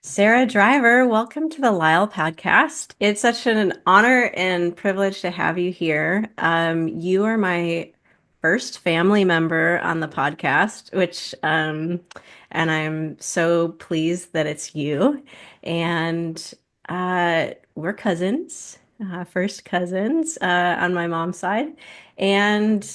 Sarah Driver, welcome to the LYHL Podcast. It's such an honor and privilege to have you here. You are my first family member on the podcast, and I'm so pleased that it's you. And we're cousins, first cousins on my mom's side. And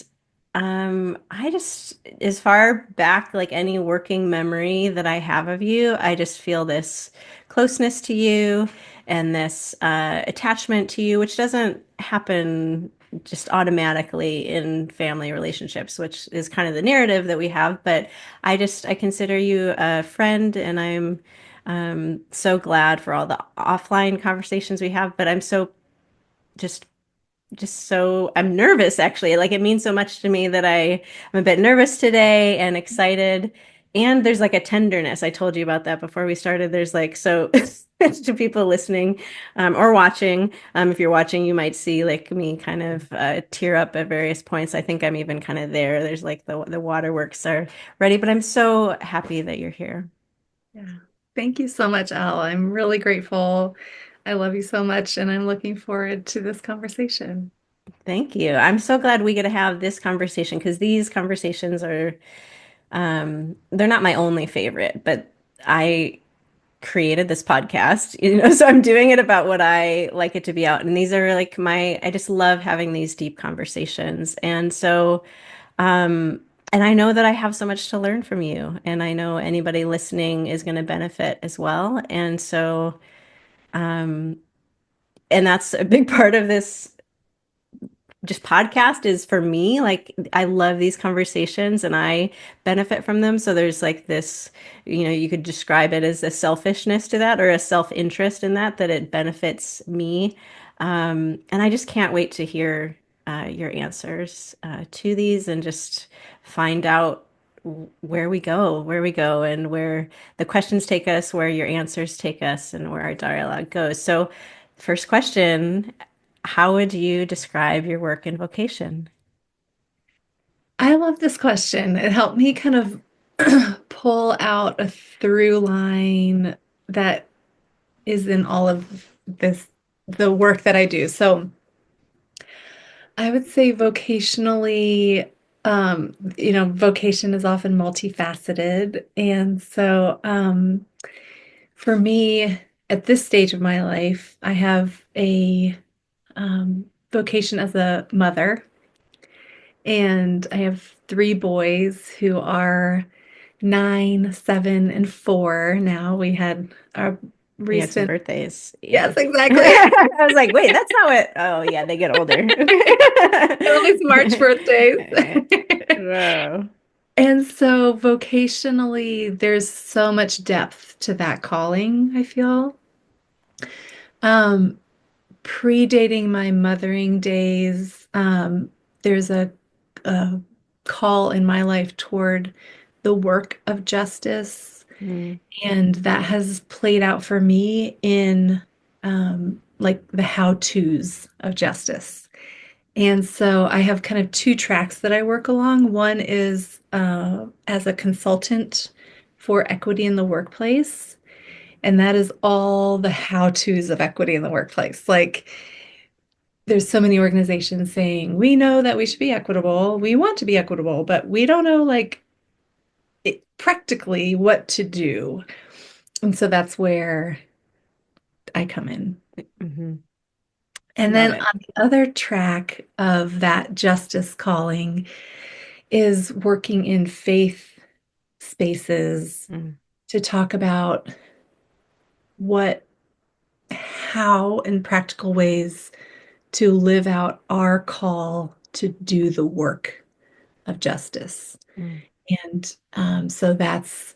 I just, as far back like any working memory that I have of you, I just feel this closeness to you and this attachment to you, which doesn't happen just automatically in family relationships, which is kind of the narrative that we have. But I consider you a friend, and I'm so glad for all the offline conversations we have. But I'm so just I'm nervous actually. Like it means so much to me that I'm a bit nervous today and excited. And there's like a tenderness. I told you about that before we started. There's like so to people listening or watching. If you're watching, you might see like me kind of tear up at various points. I think I'm even kind of there. There's like the waterworks are ready, but I'm so happy that you're here. Yeah. Thank you so much, Elle. I'm really grateful. I love you so much, and I'm looking forward to this conversation. Thank you. I'm so glad we get to have this conversation because these conversations are they're not my only favorite, but I created this podcast, so I'm doing it about what I like it to be out. And these are like I just love having these deep conversations. Um, and I know that I have so much to learn from you, and I know anybody listening is going to benefit as well. Um, and that's a big part of this just podcast is for me. Like I love these conversations and I benefit from them. So there's like this, you could describe it as a selfishness to that or a self-interest in that it benefits me. And I just can't wait to hear your answers to these and just find out where we go, and where the questions take us, where your answers take us, and where our dialogue goes. So, first question, how would you describe your work and vocation? I love this question. It helped me kind of pull out a through line that is in all of the work that I do. So I would say vocationally, vocation is often multifaceted. And so for me, at this stage of my life, I have a vocation as a mother, and I have three boys who are 9, 7, and 4 now. We had our You had some recent, birthdays. yes, Yeah. exactly. I was like, wait, that's not what. Oh, yeah, they get older. Always March birthdays. Wow. And so vocationally, there's so much depth to that calling, I feel. Um, Predating my mothering days, there's a call in my life toward the work of justice, Mm. and that has played out for me in like the how-tos of justice. And so I have kind of two tracks that I work along. One is as a consultant for equity in the workplace, and that is all the how-tos of equity in the workplace. Like there's so many organizations saying, we know that we should be equitable, we want to be equitable, but we don't know like practically what to do. And so that's where I come in. Hmm. And Love then it. on the other track of that justice calling is working in faith spaces Mm. to talk about what, how, in practical ways to live out our call to do the work of justice. Mm. And so that's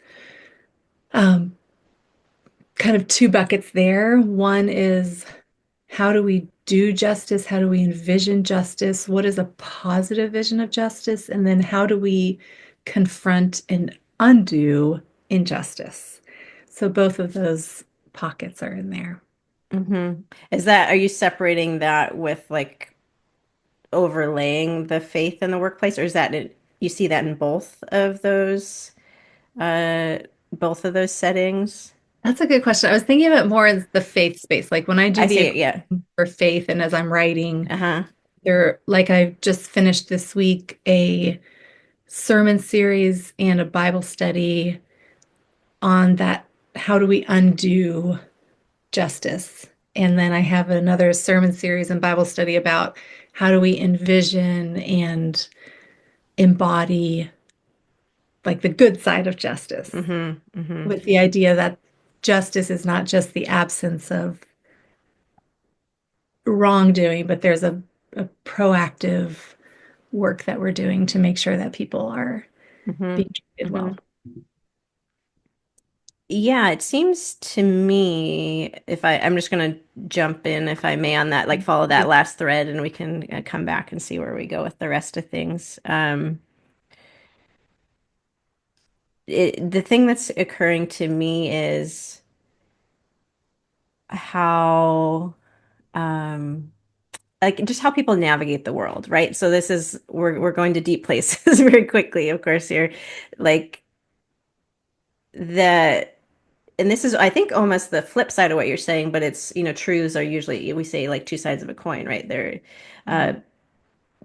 um, kind of two buckets there. One is how do we do justice? How do we envision justice? What is a positive vision of justice? And then how do we confront and undo injustice? So both of those pockets are in there. Hmm. Are you separating that with like overlaying the faith in the workplace, or you see that in uh, both of those settings? That's a good question. I was thinking of it more as the faith space. Like when I do I the see it. Yeah. equation for faith and as I'm writing, Uh-huh. like I've just finished this week a sermon series and a Bible study on that. How do we undo justice? And then I have another sermon series and Bible study about how do we envision and embody like the good side of justice, Mm-hmm. Mm-hmm. with the idea that justice is not just the absence of wrongdoing, but there's a proactive work that we're doing to make sure that people are Mm-hmm. being treated Mm-hmm. well. Yeah, it seems to me if I'm just going to jump in if I may on that, like follow that last thread and we can come back and see where we go with the rest of things. The thing that's occurring to me is how um like just how people navigate the world, right? So this is we're going to deep places very quickly, of course, here. Like the and this is I think almost the flip side of what you're saying, but it's, truths are usually we say like two sides of a coin, right? They're uh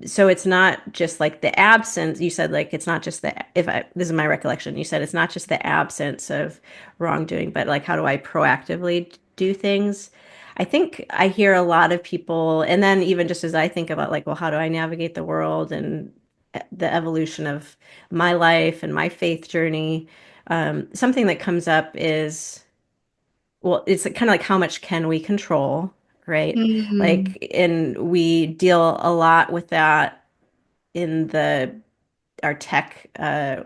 so it's not just like the absence. You said like it's not just the if I this is my recollection. You said it's not just the absence of wrongdoing, but like how do I proactively do things? I think I hear a lot of people, and then even just as I think about like, well, how do I navigate the world and the evolution of my life and my faith journey? Something that comes up is, well, it's kind of like how much can we control, right? Mm, Like, and we deal a lot with that in the our tech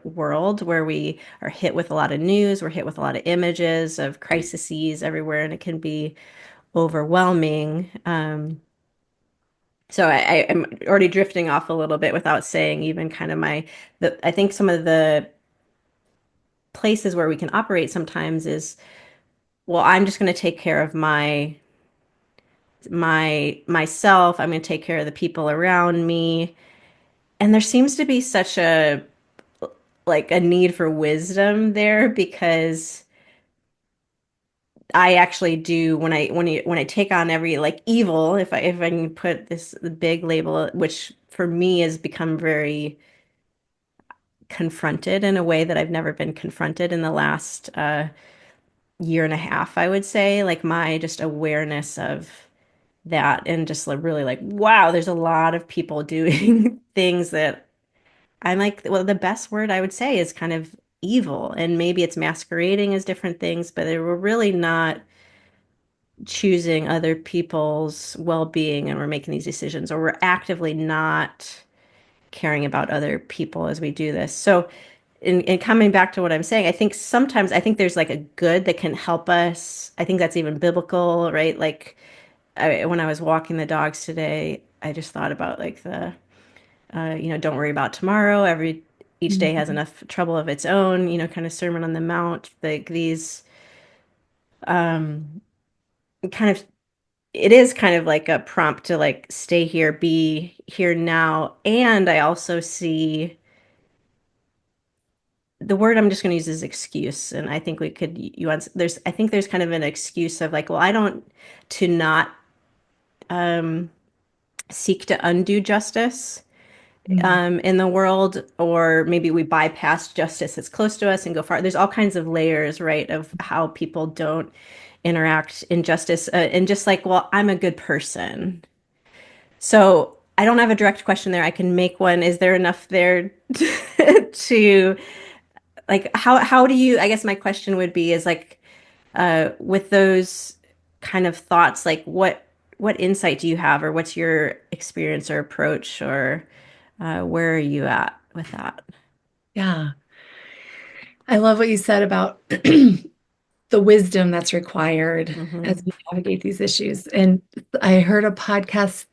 world where we are hit with a lot of news, we're hit with a lot of images of crises everywhere, and it can be overwhelming. So I am already drifting off a little bit without saying even kind of I think some of the places where we can operate sometimes is, well, I'm just going to take care of myself. I'm going to take care of the people around me. And there seems to be such a need for wisdom there because I actually do when I take on every like evil, if I can put this big label, which for me has become very confronted in a way that I've never been confronted in the last year and a half, I would say, like my just awareness of that and just like really like, wow, there's a lot of people doing things that I'm like, well, the best word I would say is kind of evil. And maybe it's masquerading as different things, but they were really not choosing other people's well-being and we're making these decisions, or we're actively not caring about other people as we do this. So in coming back to what I'm saying, I think there's like a good that can help us. I think that's even biblical, right? Like when I was walking the dogs today, I just thought about like don't worry about tomorrow. Each day has mhm, enough trouble of its own, kind of Sermon on the Mount, like these um, kind of, it is kind of like a prompt to like stay here, be here now. And I also see the word I'm just going to use is excuse. And I think we could, I think there's kind of an excuse of like, well, I don't, to not um, seek to undo justice mhm. in the world, or maybe we bypass justice that's close to us and go far. There's all kinds of layers, right, of how people don't interact in justice. And just like, well, I'm a good person. So I don't have a direct question there. I can make one. Is there enough there to like, how do you, I guess my question would be is like, with those kind of thoughts, like what insight do you have, or what's your experience or approach, or where are you at with that? Yeah. I love what you said about the wisdom that's required Hmm. as we navigate these issues. And I heard a podcast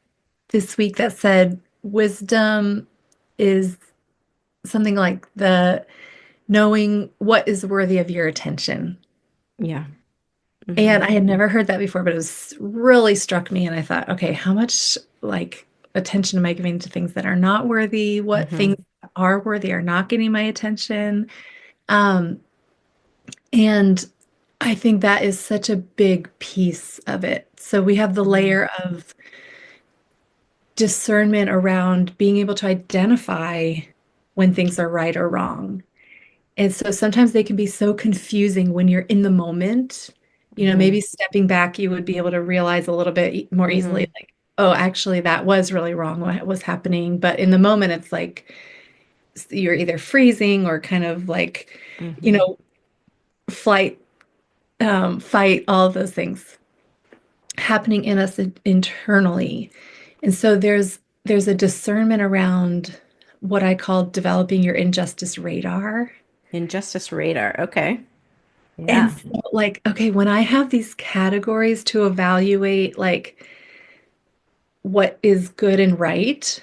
this week that said wisdom is something like the knowing what is worthy of your attention. Yeah. Hmm. And I had never heard that before, but it was really struck me. And I thought, okay, how much like attention am I giving to things that are not worthy? What Hmm. things are worthy are not getting my attention? Um, and I think that is such a big piece of it. So we have the Hmm. layer of discernment around being able to identify when things are right or wrong. And so sometimes they can be so confusing when you're in the moment. Maybe Hmm. stepping back, you would be able to realize a little bit more easily, Hmm. like, oh, actually, that was really wrong what was happening. But in the moment, it's like you're either freezing or kind of like, you Hmm. know, flight, fight, all of those things happening in us internally. And so there's a discernment around what I call developing your injustice radar. Injustice radar. Okay. And Yeah. so, like, okay, when I have these categories to evaluate, like, what is good and right,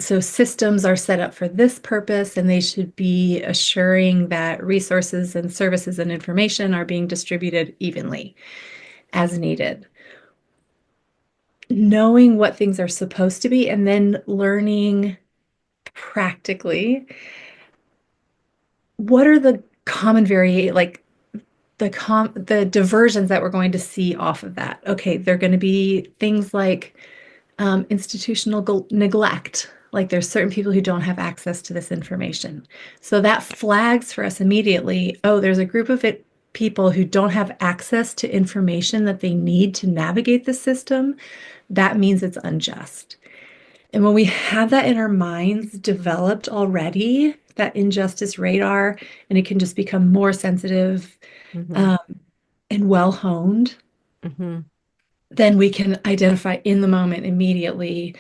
so systems are set up for this purpose, and they should be assuring that resources and services and information are being distributed evenly as needed. Knowing what things are supposed to be, and then learning practically what are the common like the diversions that we're going to see off of that. Okay, they're going to be things like institutional neglect. Like there's certain people who don't have access to this information. So that flags for us immediately, oh, there's a group of people who don't have access to information that they need to navigate the system. That means it's unjust. And when we have that in our minds developed already, that injustice radar, and it can just become more sensitive Hmm. um, and well honed, Hmm. then we can identify in the moment immediately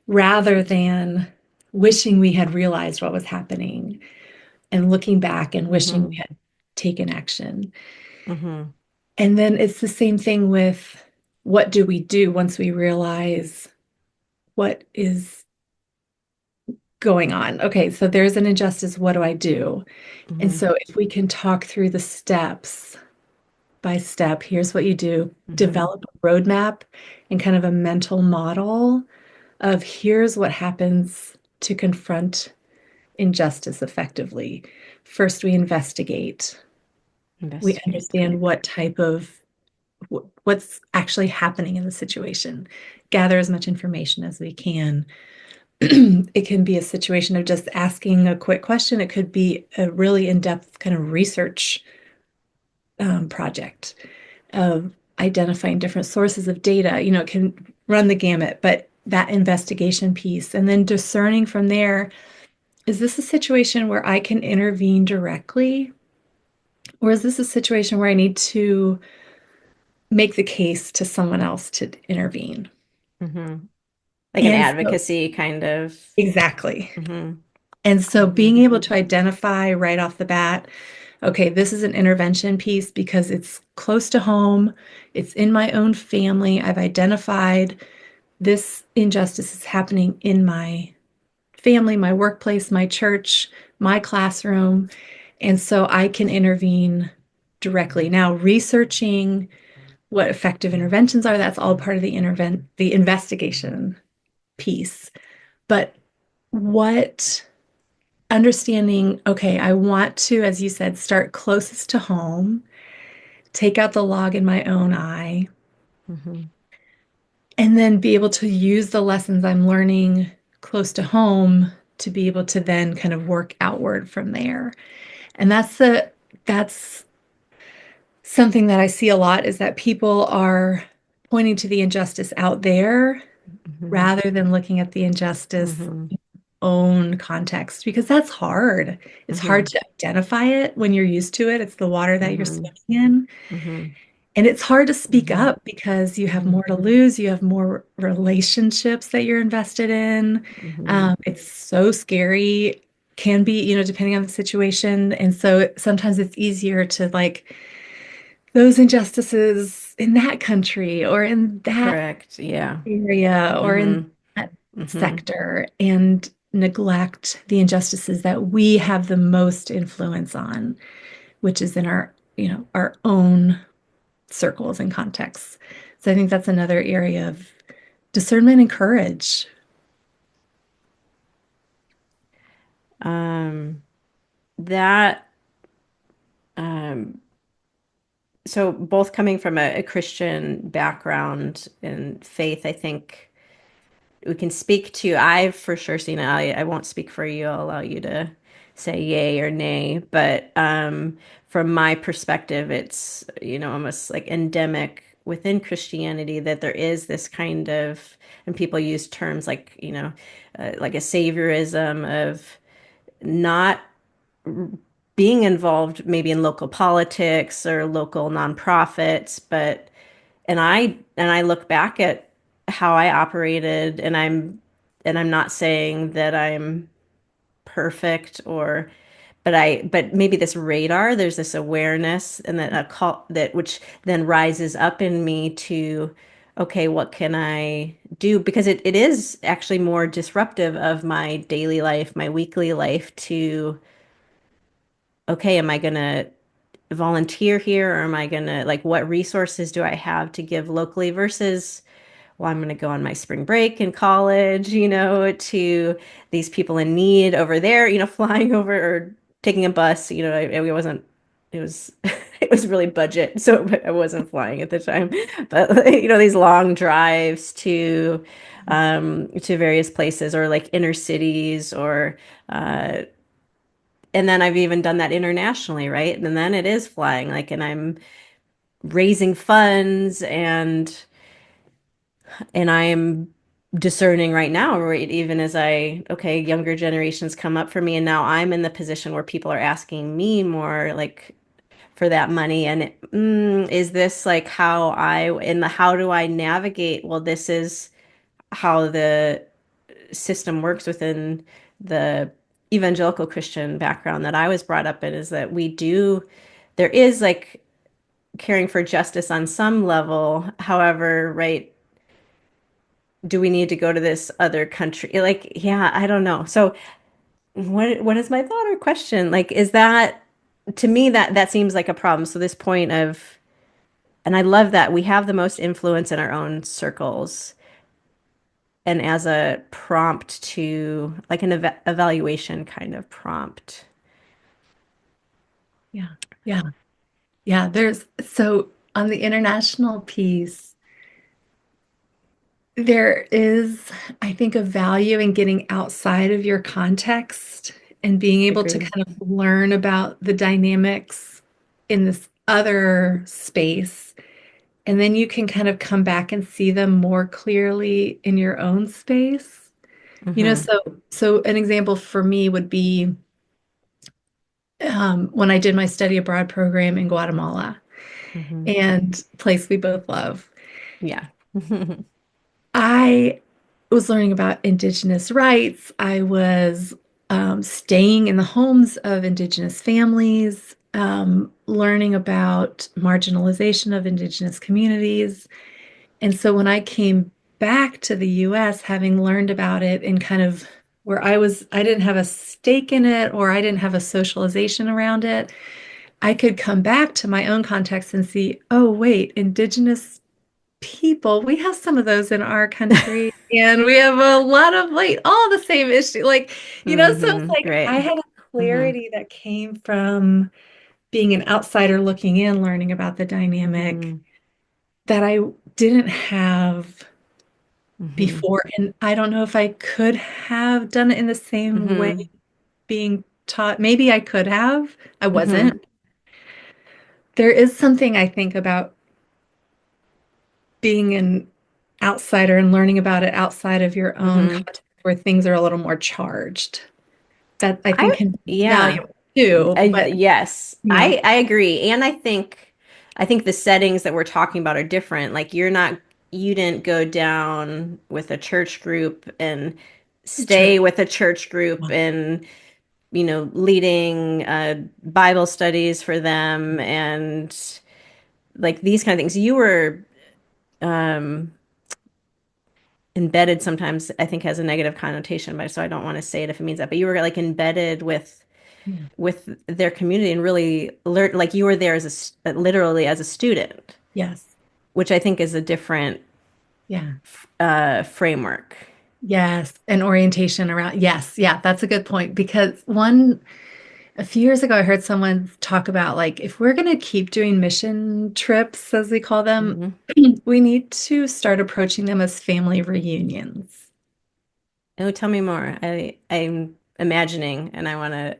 rather than wishing we had realized what was happening and looking back and wishing we Hmm. had taken action. Hmm. And then it's the same thing with what do we do once we realize what is going on? Okay, so there's an injustice. What do I do? And Hmm. so if we can talk through the steps by step, here's what you do. Hmm. Develop a roadmap and kind of a mental model of here's what happens to confront injustice effectively. First, we investigate. We Investigate. understand what type of what's actually happening in the situation. Gather as much information as we can. It can be a situation of just asking a quick question. It could be a really in-depth kind of research project of identifying different sources of data. It can run the gamut, but that investigation piece and then discerning from there, is this a situation where I can intervene directly? Or is this a situation where I need to make the case to someone else to intervene? Hmm. Like an And so, advocacy kind of. exactly. Hmm. And so Hmm. being able to identify right off the bat, okay, this is an intervention piece because it's close to home, it's in my own family. I've identified this injustice is happening in my family, my workplace, my church, my classroom. And so I can intervene directly. Now, researching what effective interventions are, that's all part of the investigation piece. But what understanding, okay, I want to, as you said, start closest to home, take out the log in my own eye, Hmm. and then be able to use the lessons I'm learning close to home to be able to then kind of work outward from there. And that's something that I see a lot is that people are pointing to the injustice out there Hmm. rather than looking at the injustice Hmm. own context because that's hard. It's hard Hmm. to identify it when you're used to it. It's the water that you're Hmm. swimming in. Hmm. And it's hard to speak Hmm. up because you have Hmm. more to lose. You have more relationships that you're invested in. Hmm. It's so scary, can be, depending on the situation. And so sometimes it's easier to like those injustices in that country or in that Correct. Yeah. area or in Hmm. that Hmm. sector and neglect the injustices that we have the most influence on, which is in our own circles and contexts. So I think that's another area of discernment and courage. Um, that um so both coming from a Christian background and faith, I think we can speak to, I've for sure seen it. I won't speak for you. I'll allow you to say yay or nay. But from my perspective, it's, almost like endemic within Christianity that there is this kind of, and people use terms like, like a saviorism of not being involved maybe in local politics or local nonprofits, but and I look back at how I operated, and I'm not saying that I'm perfect or but maybe this radar, there's this awareness and that a call that which then rises up in me to, okay, what can I do? Because it is actually more disruptive of my daily life, my weekly life to, okay, am I gonna volunteer here, or am I gonna, like, what resources do I have to give locally versus, well, I'm going to go on my spring break in college, to these people in need over there, flying over or taking a bus, it wasn't, it was, it was really budget. So I wasn't flying at the time, but these long drives to various places or like inner cities uh, and then I've even done that internationally, right? And then it is flying, like, and I'm raising funds and I am discerning right now, right? Even as okay, younger generations come up for me, and now I'm in the position where people are asking me more like for that money. And is this like how do I navigate? Well, this is how the system works within the evangelical Christian background that I was brought up in, is that there is like caring for justice on some level. However, right, do we need to go to this other country? Like, yeah, I don't know. So what is my thought or question? Like, is that, to me, that seems like a problem. So this point of, and I love that we have the most influence in our own circles, and as a prompt to like an evaluation kind of prompt. Yeah. Yeah. Yeah. There's so on the international piece, there is, I think, a value in getting outside of your context and being able to Agreed. kind of learn about the dynamics in this other space. And then you can kind of come back and see them more clearly in your own space. Mm-hmm. So an example for me would be when I did my study abroad program in Guatemala Mm-hmm. and place we both love. Yeah. I was learning about Indigenous rights. I was staying in the homes of Indigenous families, learning about marginalization of Indigenous communities. And so when I came back to the US, having learned about it and kind of where I didn't have a stake in it or I didn't have a socialization around it, I could come back to my own context and see, oh, wait, Indigenous people, we have some of those in our country, and we have a lot of like all the same issue. So it's Mm-hmm. like I Right. had a Mm-hmm. clarity that came from being an outsider looking in, learning about the dynamic Mm-hmm. that I didn't have Mm-hmm. before. And I don't know if I could have done it in the same way Mm-hmm. being taught. Maybe I could have. I Mm-hmm. wasn't. There is something I think about being an outsider and learning about it outside of your own Mm-hmm. context where things are a little more charged. That I I think can be yeah. valuable too. But Yes, yeah, I agree, and I think the settings that we're talking about are different. Like, you didn't go down with a church group and true. stay with a church group Yeah. and leading Bible studies for them and like these kind of things. You were um, embedded, sometimes I think has a negative connotation, but so I don't want to say it if it means that. But you were like embedded Yeah. with their community and really learn, like you were there as literally as a student, Yes. which I think is a different Yeah. framework. Yes. And orientation around. Yes. Yeah. That's a good point because one A few years ago, I heard someone talk about like if we're going to keep doing mission trips, as we call them, Hmm. we need to start approaching them as family reunions. Oh, tell me more. I'm imagining and I want to.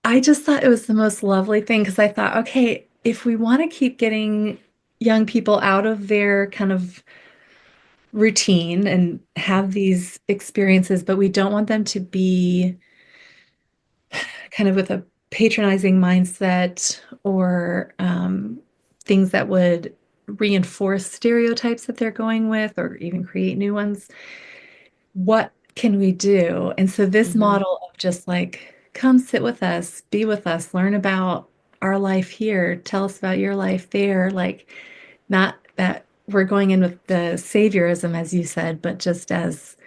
I just thought it was the most lovely thing because I thought, okay, if we want to keep getting young people out of their kind of routine and have these experiences, but we don't want them to be kind of with a patronizing mindset or things that would reinforce stereotypes that they're going with or even create new ones. What can we do? And so this Hmm. model of just like, come sit with us, be with us, learn about our life here, tell us about your life there, like not that we're going in with the saviorism, as you said, but just as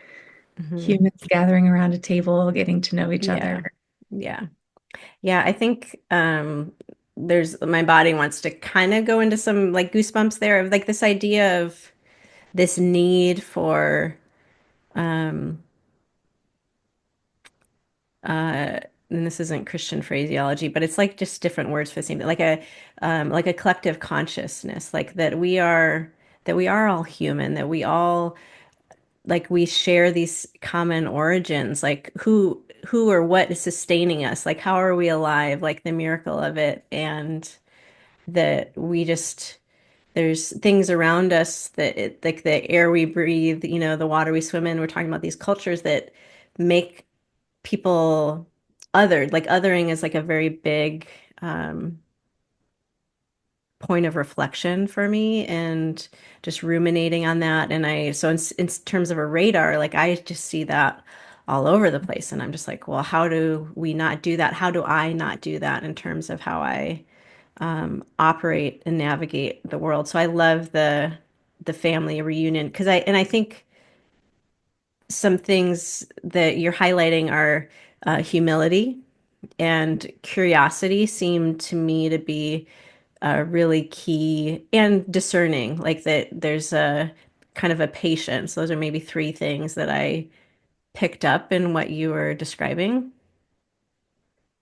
Hmm. humans gathering around a table, getting to know each other. Yeah. Yeah. Yeah. I think there's my body wants to kind of go into some like goosebumps there of like this idea of this need for um uh and this isn't Christian phraseology, but it's like just different words for the same thing, like a collective consciousness, like that we are all human, that we all like we share these common origins, like who or what is sustaining us, like how are we alive, like the miracle of it, and that we just there's things around us like the air we breathe, the water we swim in. We're talking about these cultures that make people othered. Like othering is like a very big um, point of reflection for me, and just ruminating on that. And in terms of a radar, like I just see that all over the place. And I'm just like, well, how do we not do that? How do I not do that in terms of how I operate and navigate the world? So I love the family reunion because I think some things that you're highlighting are humility and curiosity seem to me to be really key, and discerning, like that there's a kind of a patience. Those are maybe three things that I picked up in what you were describing.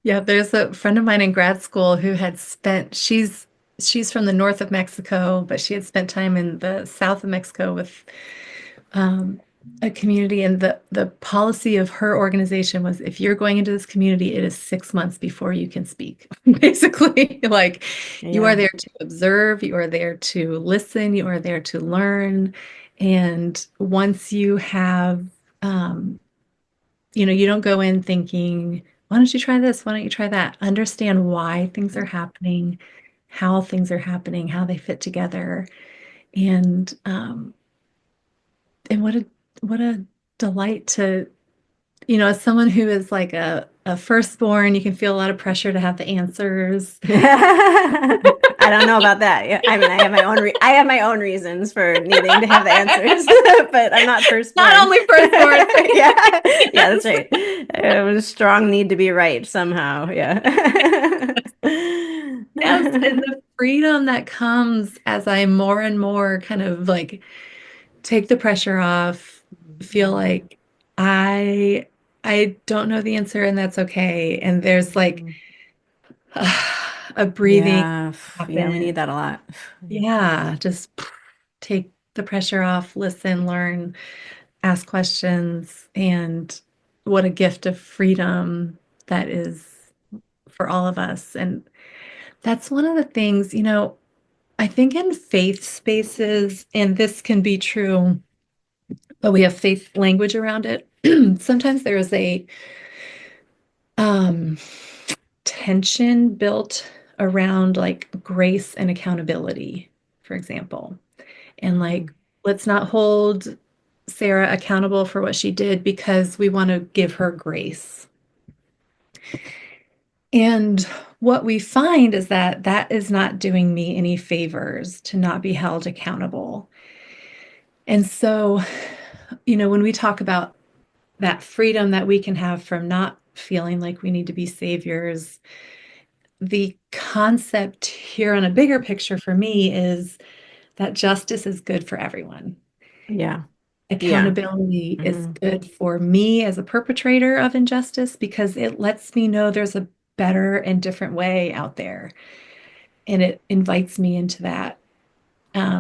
Yeah, there's a friend of mine in grad school who had spent, she's from the north of Mexico, but she had spent time in the south of Mexico with um, a community, and the policy of her organization was if you're going into this community, it is 6 months before you can speak. Basically, like you are Yeah. there to observe, you are there to listen, you are there to learn. And once you have you don't go in thinking, why don't you try this? Why don't you try that? Understand why things are happening, how things are happening, how they fit together. And what a delight to, as someone who is like a firstborn, you can feel a lot of pressure to have the answers. I don't know about that. Yeah, I mean, I have my own reasons for needing to have the answers, but I'm not Not firstborn. only firstborn. Yeah, yeah, that's right. I have a strong need to be right somehow. Yeah. Yes, and the freedom that comes as I more and more kind of like take the pressure off, feel like I I don't know the answer and that's okay. And there's like a breathing Yeah, yeah, we happen. need that a lot. Yeah, just take the pressure off, listen, learn, ask questions, and what a gift of freedom that is for all of us. And that's one of the things, I think in faith spaces, and this can be true, but we have faith language around it. Sometimes there is a um, tension built around like grace and accountability, for example. And like, let's not hold Sarah accountable for what she did because we want to give her grace. And what we find is that that is not doing me any favors to not be held accountable. And so, when we talk about that freedom that we can have from not feeling like we need to be saviors, the concept here on a bigger picture for me is that justice is good for everyone. Yeah. Yeah. Accountability is Hmm. good for me as a perpetrator of injustice because it lets me know there's a better and different way out there. And it invites me into that.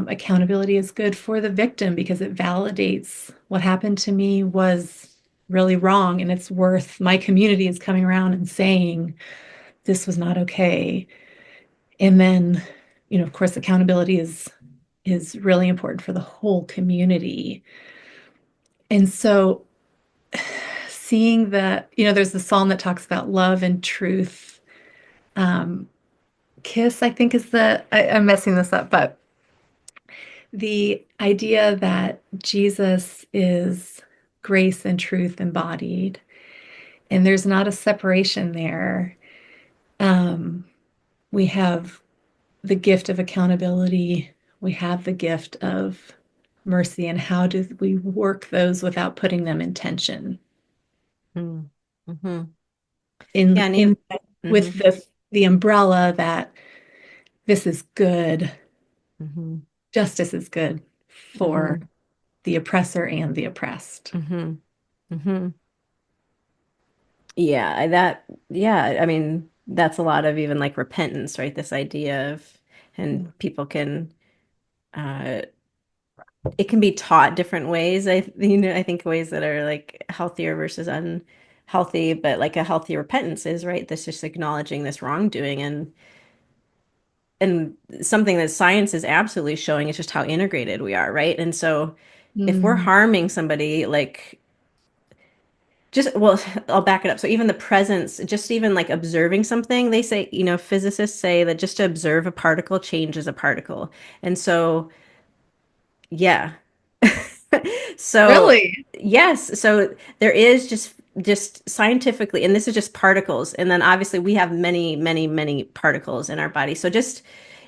Accountability is good for the victim because it validates what happened to me was really wrong and it's worth my community is coming around and saying this was not okay. And then, of course, accountability is really important for the whole community. And so seeing there's the psalm that talks about love and truth. Um, Kiss, I think, is I'm messing this up, but the idea that Jesus is grace and truth embodied, and there's not a separation there. Um, we have the gift of accountability, we have the gift of mercy, and how do we work those without putting them in tension? Mm-hmm. Yeah, In and in you. Hmm. with the umbrella that this is good, Hmm. justice is good for Hmm. the oppressor and the oppressed. Hmm. Hmm. Yeah, I mean, that's a lot of even like repentance, right? This idea of, and people can, uh, it can be taught different ways. I think ways that are like healthier versus unhealthy, but like a healthy repentance is, right? That's just acknowledging this wrongdoing and something that science is absolutely showing is just how integrated we are, right? And so if we're Mm, harming somebody, like well, I'll back it up. So even the presence, just even like observing something, they say, physicists say that just to observe a particle changes a particle. And so, yeah. So, really? yes, so there is just scientifically, and this is just particles, and then obviously we have many, many, many particles in our body. So just,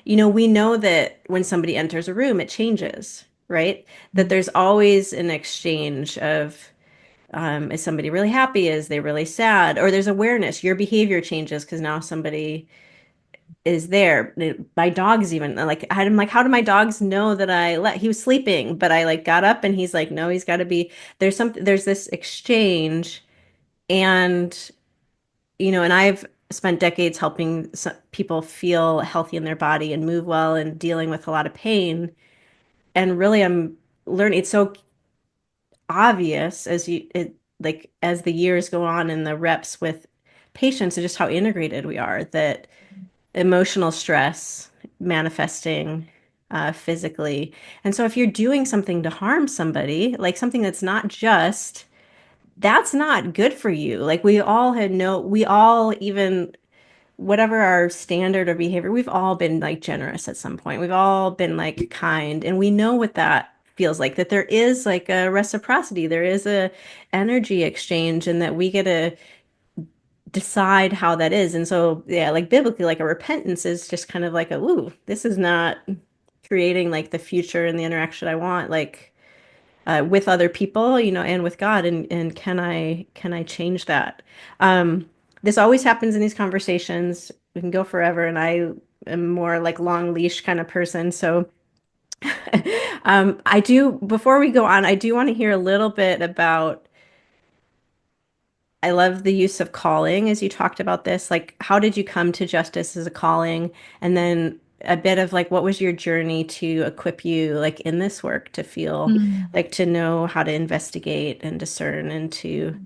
we know that when somebody enters a room, it changes, right? That there's always an exchange of is somebody really happy? Is they really sad? Or there's awareness. Your behavior changes because now somebody is there. My dogs even like I'm like, how do my dogs know that he was sleeping, but I like got up and he's like, no, he's got to be there's this exchange and and I've spent decades helping people feel healthy in their body and move well and dealing with a lot of pain. And really I'm learning it's so obvious as the years go on and the reps with patients and just how integrated we are that emotional stress manifesting physically. And so if you're doing something to harm somebody, like something that's not good for you. Like we all even whatever our standard or behavior, we've all been like generous at some point. We've all been like kind, and we know what that feels like, that there is like a reciprocity, there is a energy exchange, and that we get to decide how that is. And so, yeah, like biblically, like a repentance is just kind of like ooh, this is not creating like the future and the interaction I want, like with other people, and with God. And can I change that? This always happens in these conversations. We can go forever, and I am more like long leash kind of person. So I do, before we go on, I do want to hear a little bit about, I love the use of calling as you talked about this. Like, how did you come to justice as a calling? And then a bit of like, what was your journey to equip you like in this work to feel Mm. like to know how to investigate and discern and to,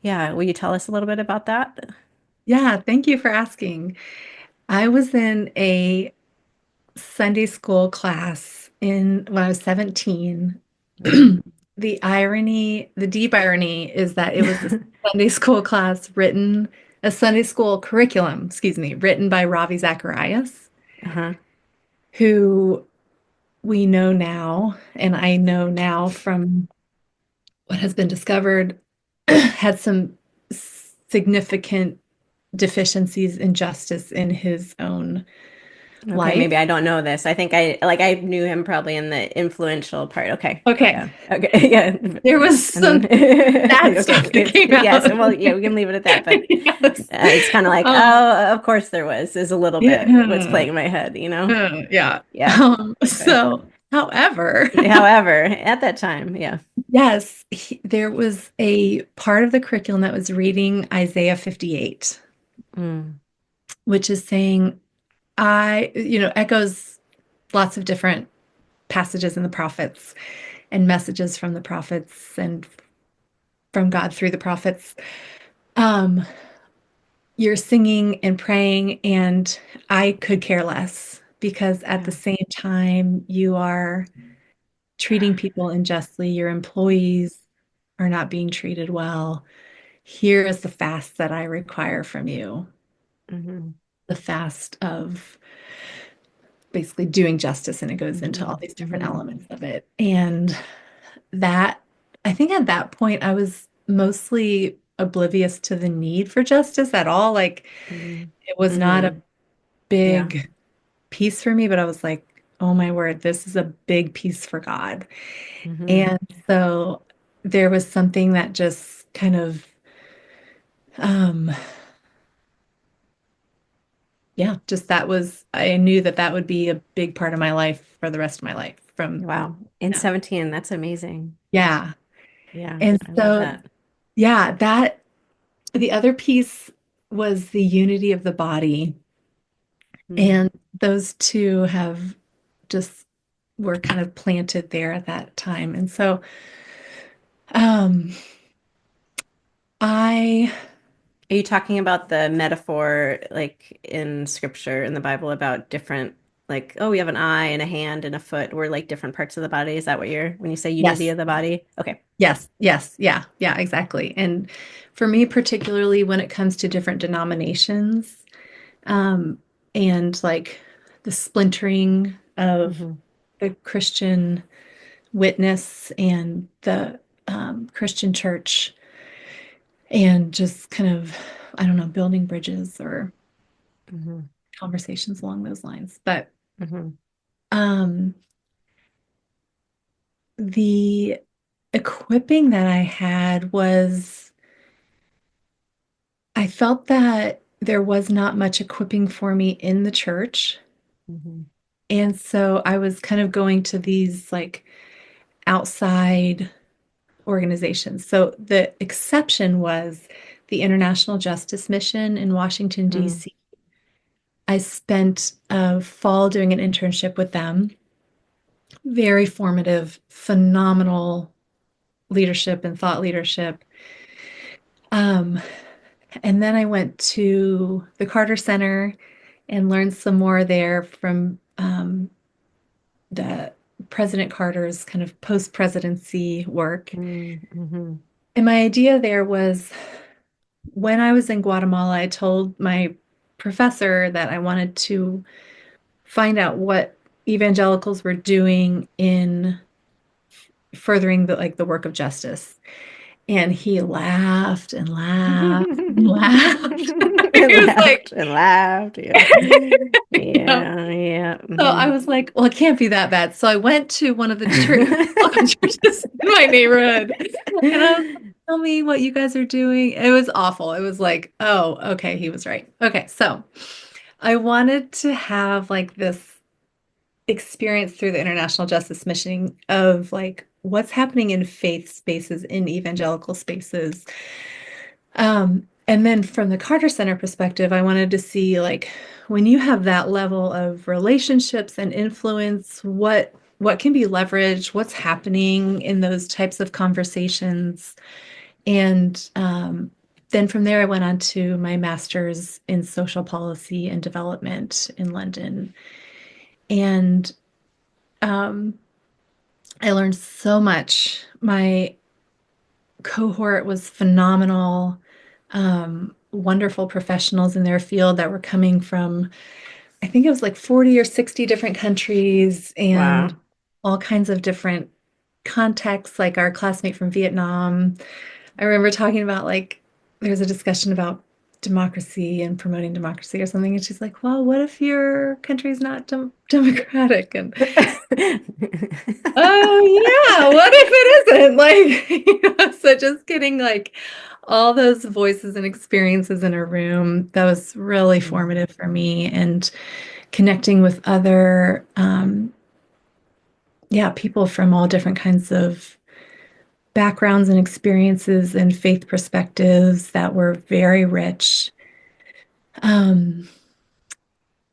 yeah, will you tell us a little bit about that? Yeah, thank you for asking. I was in a Sunday school class in when I was 17. Mhm. The deep irony is that it was a Sunday school class a Sunday school curriculum, excuse me, written by Ravi Zacharias, Uh-huh. who we know now, and I know now from what has been discovered, had some significant deficiencies in justice in his own Okay, maybe life. I don't know this. I think I knew him probably in the influential part. Okay. Okay, Yeah. Okay. Yeah. there was And then some bad okay, stuff that it's came yes. out. Well, yeah, we can leave it at that. But Yes. it's kind of like, Um, oh, of course there was. Is a little bit what's yeah. playing in my head. Yeah. Yeah. Okay. So, however, However, at that time, yeah. Yes, there was a part of the curriculum that was reading Isaiah 58, Mm, which is saying, echoes lots of different passages in the prophets and messages from the prophets and from God through the prophets. Um, you're singing and praying, and I could care less because at the yeah. same time, you are treating people unjustly, your employees are not being treated well. Here is the fast that I require from you, Hmm. the fast of basically doing justice, and it goes into Hmm. all these different Hmm. elements of it. And that, I think at that point, I was mostly oblivious to the need for justice at all. Like, Hmm. it was not a Hmm. Yeah. big piece for me, but I was like, oh my word, this is a big piece for God. Hmm. And so there was something that just kind of, um, yeah, just that was, I knew that that would be a big part of my life for the rest of my life from, Wow. In yeah. 17, that's amazing. Yeah. Yeah, And I love so, that. yeah, the other piece was the unity of the body. Mm, And those two have just were kind of planted there at that time. And so, um, I, Are you talking about the metaphor, like in scripture in the Bible, about different, like, oh, we have an eye and a hand and a foot. We're like different parts of the body. Is that what you're, when you say unity yes, of the body? Okay. yes, yes, yeah, yeah, exactly. And for me, particularly when it comes to different denominations, um, and like the splintering of Hmm. the Christian witness and the Christian church, and just kind of, I don't know, building bridges or Hmm. conversations along those lines. But Hmm. um, the equipping that I had was, I felt that there was not much equipping for me in the church. Hmm. And so I was kind of going to these like outside organizations. So the exception was the International Justice Mission in Washington, Mm. D.C. I spent a fall doing an internship with them. Very formative, phenomenal leadership and thought leadership. Um, and then I went to the Carter Center and learned some more there from the President Carter's kind of post-presidency work. Mm. Hmm. And my idea there was when I was in Guatemala, I told my professor that I wanted to find out what evangelicals were doing in furthering the work of justice. And he laughed and laughed and laughed. He And was like, laughed and laughed. Yeah. you know. Yeah. Yeah. So Hmm. I was like, well, it can't be that bad. So I went to one of the church local churches in my neighborhood, and I was like, tell me what you guys are doing. It was awful. It was like, oh, okay, he was right. Okay, so I wanted to have like this experience through the International Justice Mission of like what's happening in faith spaces, in evangelical spaces. And then from the Carter Center perspective, I wanted to see like when you have that level of relationships and influence, what can be leveraged, what's happening in those types of conversations. And then from there, I went on to my master's in social policy and development in London. And um, I learned so much. My cohort was phenomenal, wonderful professionals in their field that were coming from, I think it was like 40 or 60 different countries and Wow. all kinds of different contexts, like our classmate from Vietnam. I remember talking about like, there was a discussion about democracy and promoting democracy or something. And she's like, well, what if your country's not democratic? And oh yeah, what if it isn't? Like, so just getting like all those voices and experiences in a room, that was really Mm. formative for me and connecting with other yeah, people from all different kinds of backgrounds and experiences and faith perspectives that were very rich. Um,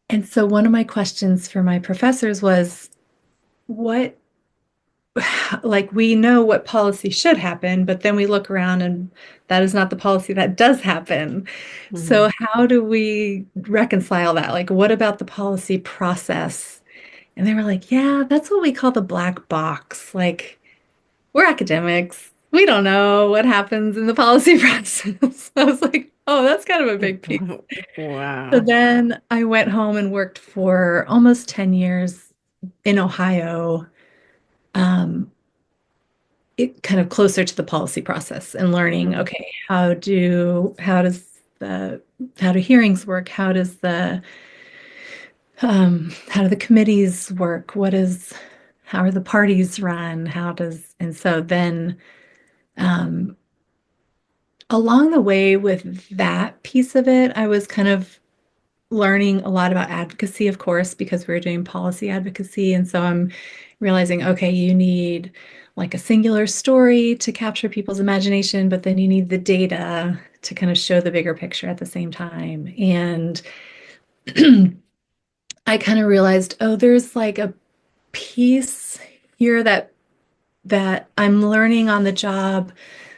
and so one of my questions for my professors was, what, like, we know what policy should happen, but then we look around and that is not the policy that does happen. So Mhm. how do we reconcile that? Like, what about the policy process? And they were like, yeah, that's what we call the black box. Like, we're academics. We don't know what happens in the policy process. I was like, oh, that's kind of a big piece. So Wow. then I went home and worked for almost 10 years in Ohio, um, it kind of closer to the policy process and learning, Mhm. okay, the how do hearings work? How do the committees work? How are the parties run? And so then um, along the way with that piece of it, I was kind of learning a lot about advocacy, of course, because we were doing policy advocacy. And so I'm realizing, okay, you need like a singular story to capture people's imagination, but then you need the data to kind of show the bigger picture at the same time. And I kind of realized, oh, there's like a piece here that I'm learning on the job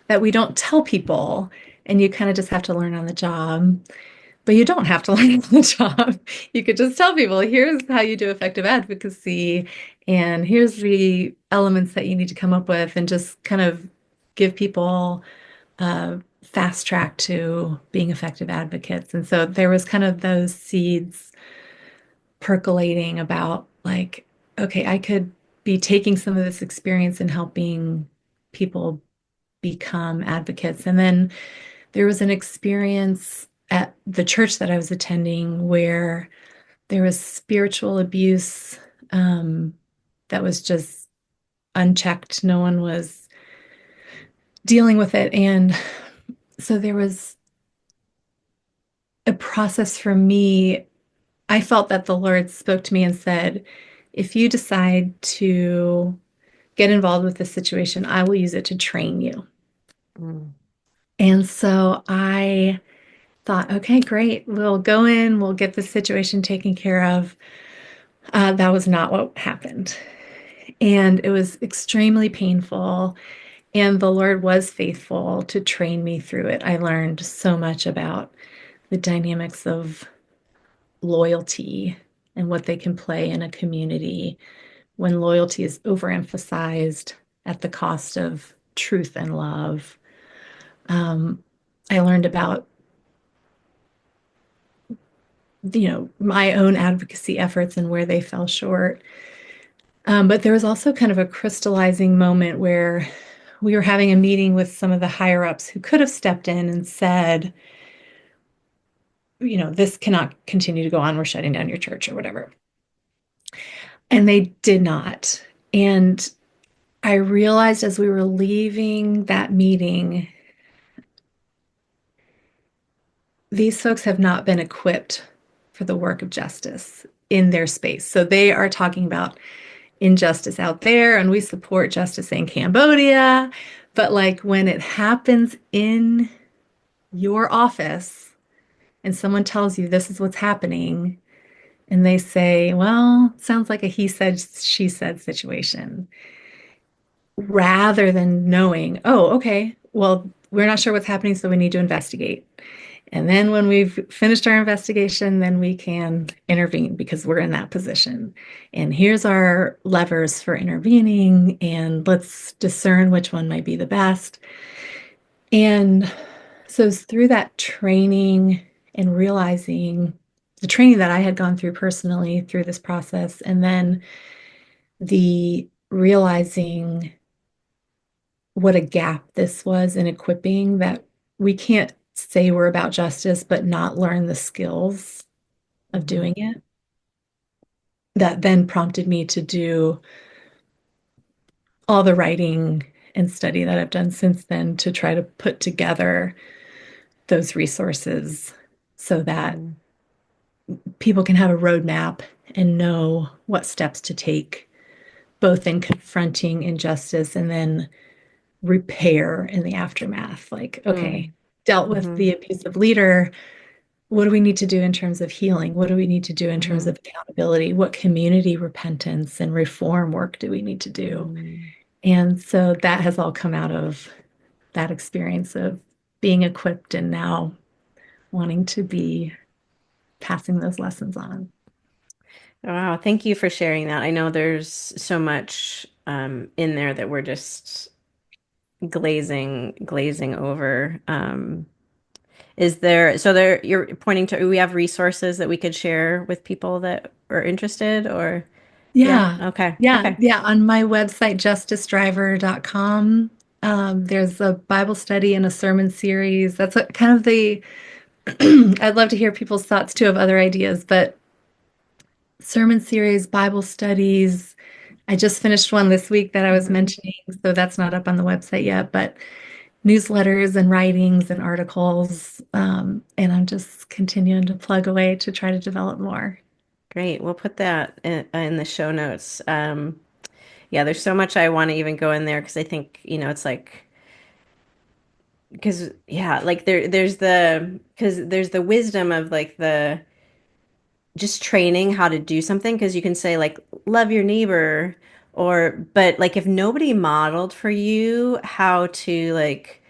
that we don't tell people, and you kind of just have to learn on the job. But you don't have to learn on the job. You could just tell people, here's how you do effective advocacy, and here's the elements that you need to come up with, and just kind of give people a fast track to being effective advocates. And so there was kind of those seeds percolating about like, okay, I could be taking some of this experience and helping people become advocates. And then there was an experience at the church that I was attending where there was spiritual abuse that was just unchecked. No one was dealing with it. And so there was a process for me. I felt that the Lord spoke to me and said, if you decide to get involved with this situation, I will use it to train you. Mm. And so I thought, okay, great. We'll go in, we'll get this situation taken care of. That was not what happened. And it was extremely painful. And the Lord was faithful to train me through it. I learned so much about the dynamics of loyalty and what they can play in a community when loyalty is overemphasized at the cost of truth and love. Um, I learned about, my own advocacy efforts and where they fell short. But there was also kind of a crystallizing moment where we were having a meeting with some of the higher ups who could have stepped in and said, this cannot continue to go on. We're shutting down your church or whatever. And they did not. And I realized as we were leaving that meeting, these folks have not been equipped for the work of justice in their space. So they are talking about injustice out there, and we support justice in Cambodia. But like when it happens in your office and someone tells you this is what's happening, and they say, well, sounds like a he said, she said situation, rather than knowing, oh, okay, well, we're not sure what's happening, so we need to investigate. And then when we've finished our investigation, then we can intervene because we're in that position. And here's our levers for intervening, and let's discern which one might be the best. And so through that training and realizing the training that I had gone through personally through this process, and then the realizing what a gap this was in equipping that we can't say we're about justice, but not learn the skills of Mhm. doing it. That then prompted me to do all the writing and study that I've done since then to try to put together those resources so that Mhm. people can have a roadmap and know what steps to take, both in confronting injustice and then repair in the aftermath. Like, okay, Mm. dealt with Hmm. the abusive leader. What do we need to do in terms of healing? What do we need to do in terms Hmm. of accountability? What community repentance and reform work do we need to do? Mm. And so that has all come out of that experience of being equipped and now wanting to be passing those lessons on. Wow, thank you for sharing that. I know there's so much in there that we're just glazing over. Is there, so there, you're pointing to, we have resources that we could share with people that are interested or, yeah, Yeah. okay, Yeah. okay, Yeah. On my website, justicedriver.com, there's a Bible study and a sermon series. That's what, kind of the, I'd love to hear people's thoughts too of other ideas, but sermon series, Bible studies. I just finished one this week that I was hmm, mentioning, so that's not up on the website yet, but newsletters and writings and articles. And I'm just continuing to plug away to try to develop more. great. We'll put that in the show notes. Yeah, there's so much I want to even go in there because I think, it's like, because yeah, like there's the wisdom of like the just training how to do something because you can say like love your neighbor or but like if nobody modeled for you how to like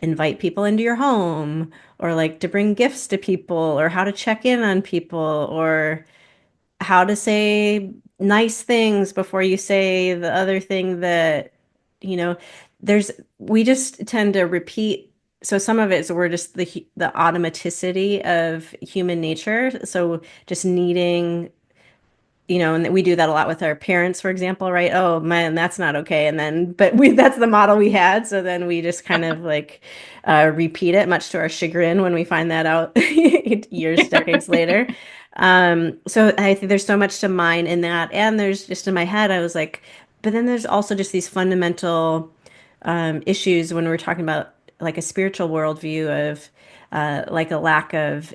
invite people into your home or like to bring gifts to people or how to check in on people or how to say nice things before you say the other thing that you know there's we just tend to repeat so some of it is we're just the automaticity of human nature so just needing and we do that a lot with our parents, for example, right? Oh man, that's not okay. And then, but we, that's the model we had. So then we just kind of like repeat it, much to our chagrin when we find that out years, decades later. So I think there's so much to mine in that. And there's just in my head, I was like, but then there's also just these fundamental issues when we're talking about like a spiritual worldview of like a lack of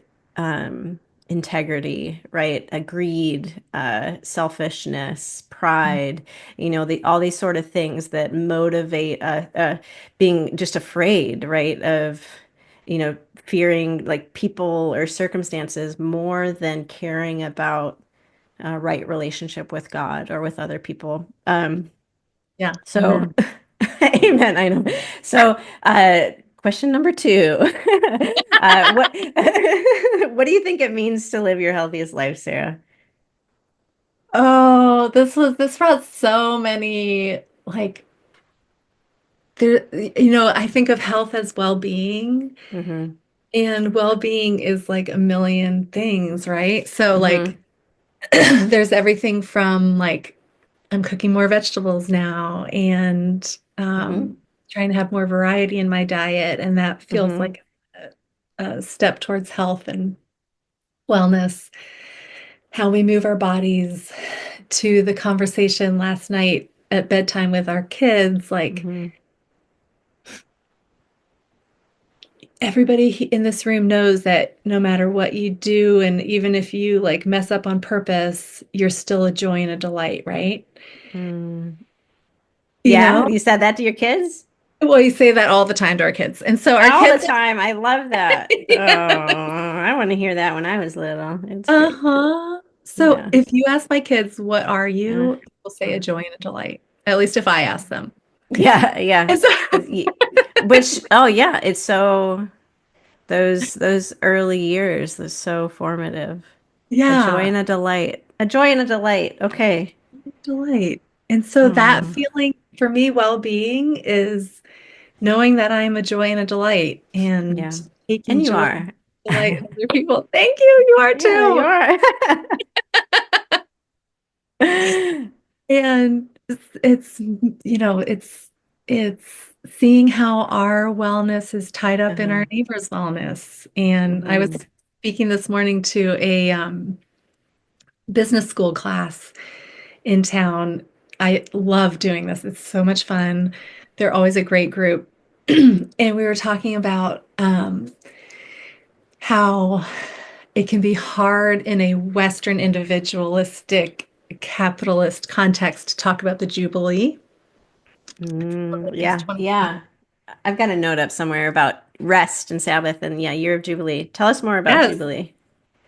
integrity, right? A greed, selfishness, pride, all these sort of things that motivate being just afraid, right? Of, fearing like people or circumstances more than caring about right relationship with God or with other people. Yeah. So, Amen. amen. I know. So, question number two. What what do you think it means to live your healthiest life, Sarah? Oh, this brought so many like there, I think of health as well-being, Mm-hmm. and well-being is like a million things, right? So Mm-hmm. like there's everything from like I'm cooking more vegetables now and Mm-hmm. trying to have more variety in my diet, and that feels Mm-hmm. like a step towards health and wellness. How we move our bodies to the conversation last night at bedtime with our kids, like Mm-hmm. everybody in this room knows that no matter what you do, and even if you like mess up on purpose, you're still a joy and a delight, right? Mm. You Yeah, know? you said that to your kids? Well, you say that all the time to our kids. And so our All the kids, time. I love that. Oh, I want to hear that when I was little. It's great. uh-huh. So Yeah. if you ask my kids, what are Yeah. you? They'll say a joy and a delight. At least if I ask them. Yeah, yeah. And so, 'Cause which, oh yeah, it's so those early years, they're so formative. A joy yeah, and a delight. A joy and a delight. Okay. delight. And so that Oh, feeling for me, well-being is knowing that I am a joy and a delight and yeah. taking And you joy are. and delight in other people. Thank you. You are Yeah, you too. are. And it's seeing how our wellness is tied up in our Uh-huh. neighbor's wellness. And I was Hmm. speaking this morning to a business school class in town. I love doing this. It's so much fun. They're always a great group. And we were talking about how it can be hard in a Western individualistic capitalist context to talk about the Jubilee. These Yeah, 20. yeah. I've got a note up somewhere about rest and Sabbath and yeah, year of Jubilee. Tell us more about Yes. Jubilee.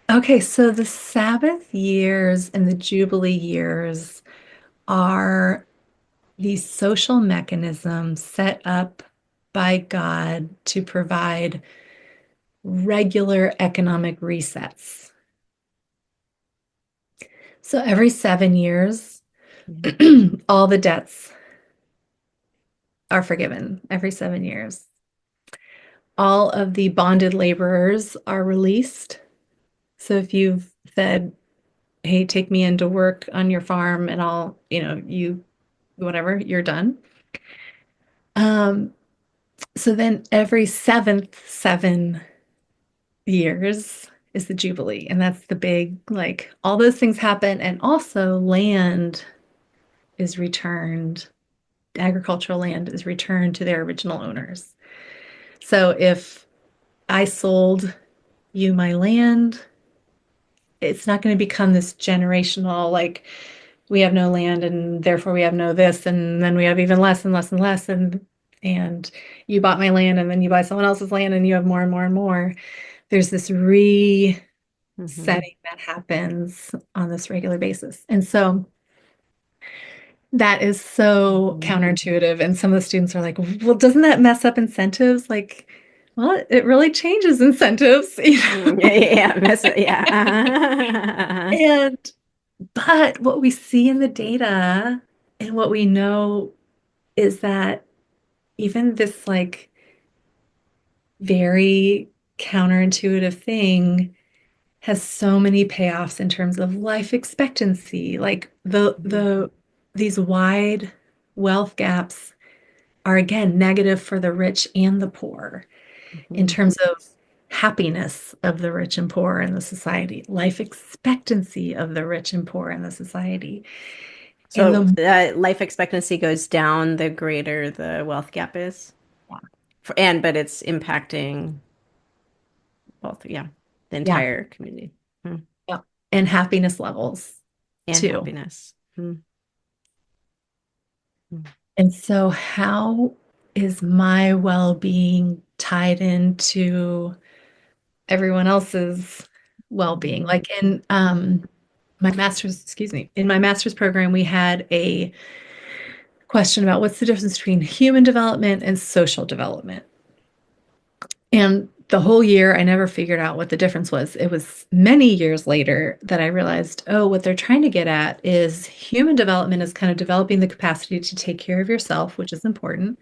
Okay, so the Sabbath years and the Jubilee years are these social mechanisms set up by God to provide regular economic resets. So every 7 years, Yeah. all the debts are forgiven every 7 years. All of the bonded laborers are released. So if you've said, hey, take me into work on your farm and I'll, whatever, you're done. Um, so then every seventh 7 years is the Jubilee. And that's the big, like, all those things happen. And also, land is returned, agricultural land is returned to their original owners. So if I sold you my land, it's not going to become this generational, like, we have no land and therefore we have no this, and then we have even less and less and less. And you bought my land and then you buy someone else's land and you have more and more and more. There's this resetting Hmm. that happens on this regular basis. And so that is so Hmm. counterintuitive. And some of the students are like, well, doesn't that mess up incentives? Like, well, it really changes incentives, Yeah, yeah, yeah. Yeah. And but what we see in the data and what we know is that even this like very counterintuitive thing has so many payoffs in terms of life expectancy. Like these wide wealth gaps are again negative for the rich and the poor in Mhm. terms of happiness of the rich and poor in the society, life expectancy of the rich and poor in the society. And So the life expectancy goes down the greater the wealth gap is. But it's impacting both, yeah, the yeah, entire community. Hmm. yeah, and happiness levels And too. happiness. Hmm. Hmm. And so, how is my well being tied into everyone else's well being? Like in my master's, excuse me, in my master's program, we had a question about what's the difference between human development and social development. And the whole year, I never figured out what the difference was. It was many years later that I realized, oh, what they're trying to get at is human development is kind of developing the capacity to take care of yourself, which is important.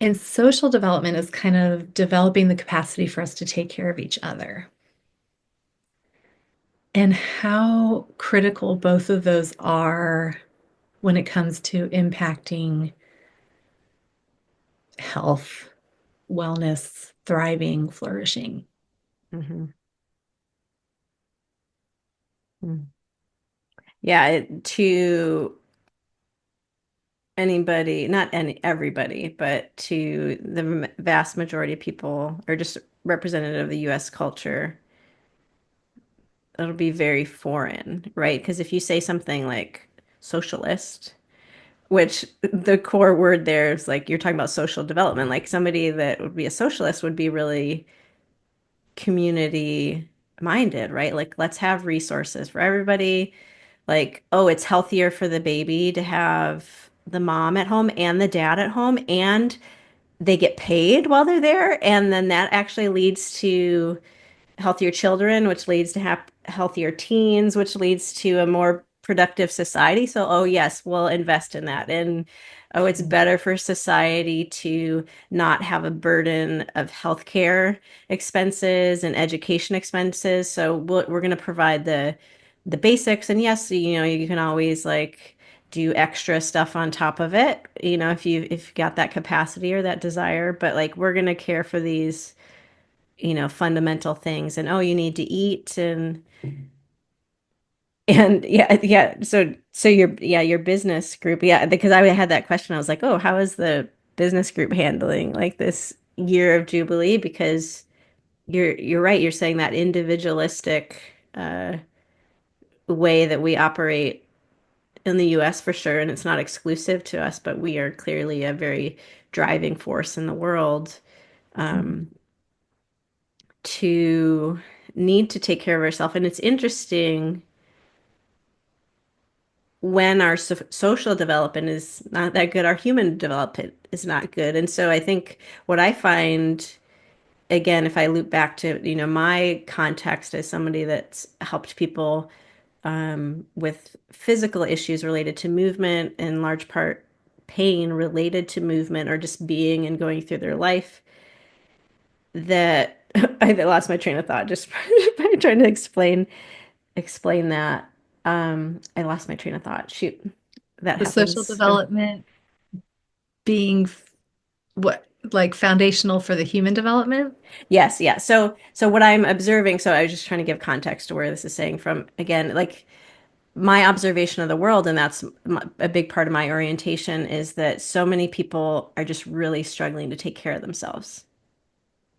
And social development is kind of developing the capacity for us to take care of each other. And how critical both of those are when it comes to impacting health, wellness, thriving, flourishing. Hmm. Yeah, to anybody, not any everybody, but to the vast majority of people, or just representative of the U.S. culture, it'll be very foreign, right? Because if you say something like socialist, which the core word there is like you're talking about social development, like somebody that would be a socialist would be really community minded, right? Like let's have resources for everybody. Like, oh, it's healthier for the baby to have the mom at home and the dad at home, and they get paid while they're there. And then that actually leads to healthier children, which leads to healthier teens, which leads to a more productive society. So, oh, yes, we'll invest in that. And oh, it's better for society to not have a burden of healthcare expenses and education expenses. So, we're going to provide the basics. And yes, you can always like do extra stuff on top of it, if you got that capacity or that desire. But like, we're going to care for these fundamental things and oh you need to eat and yeah, yeah, so your business group, yeah, because I had that question. I was like, oh, how is the business group handling like this year of Jubilee? Because you're right, you're saying that individualistic way that we operate in the US for sure, and it's not exclusive to us, but we are clearly a very driving force in the world um, to need to take care of ourselves. And it's interesting when our social development is not that good, our human development is not good. And so I think what I find, again, if I loop back to, my context as somebody that's helped people with physical issues related to movement, in large part pain related to movement or just being and going through their life, that I lost my train of thought just by trying to explain that. I lost my train of thought. Shoot, that The social happens. development being what, like foundational for the human development? Yes, yeah. So what I'm observing, so I was just trying to give context to where this is saying from, again, like my observation of the world, and that's a big part of my orientation, is that so many people are just really struggling to take care of themselves,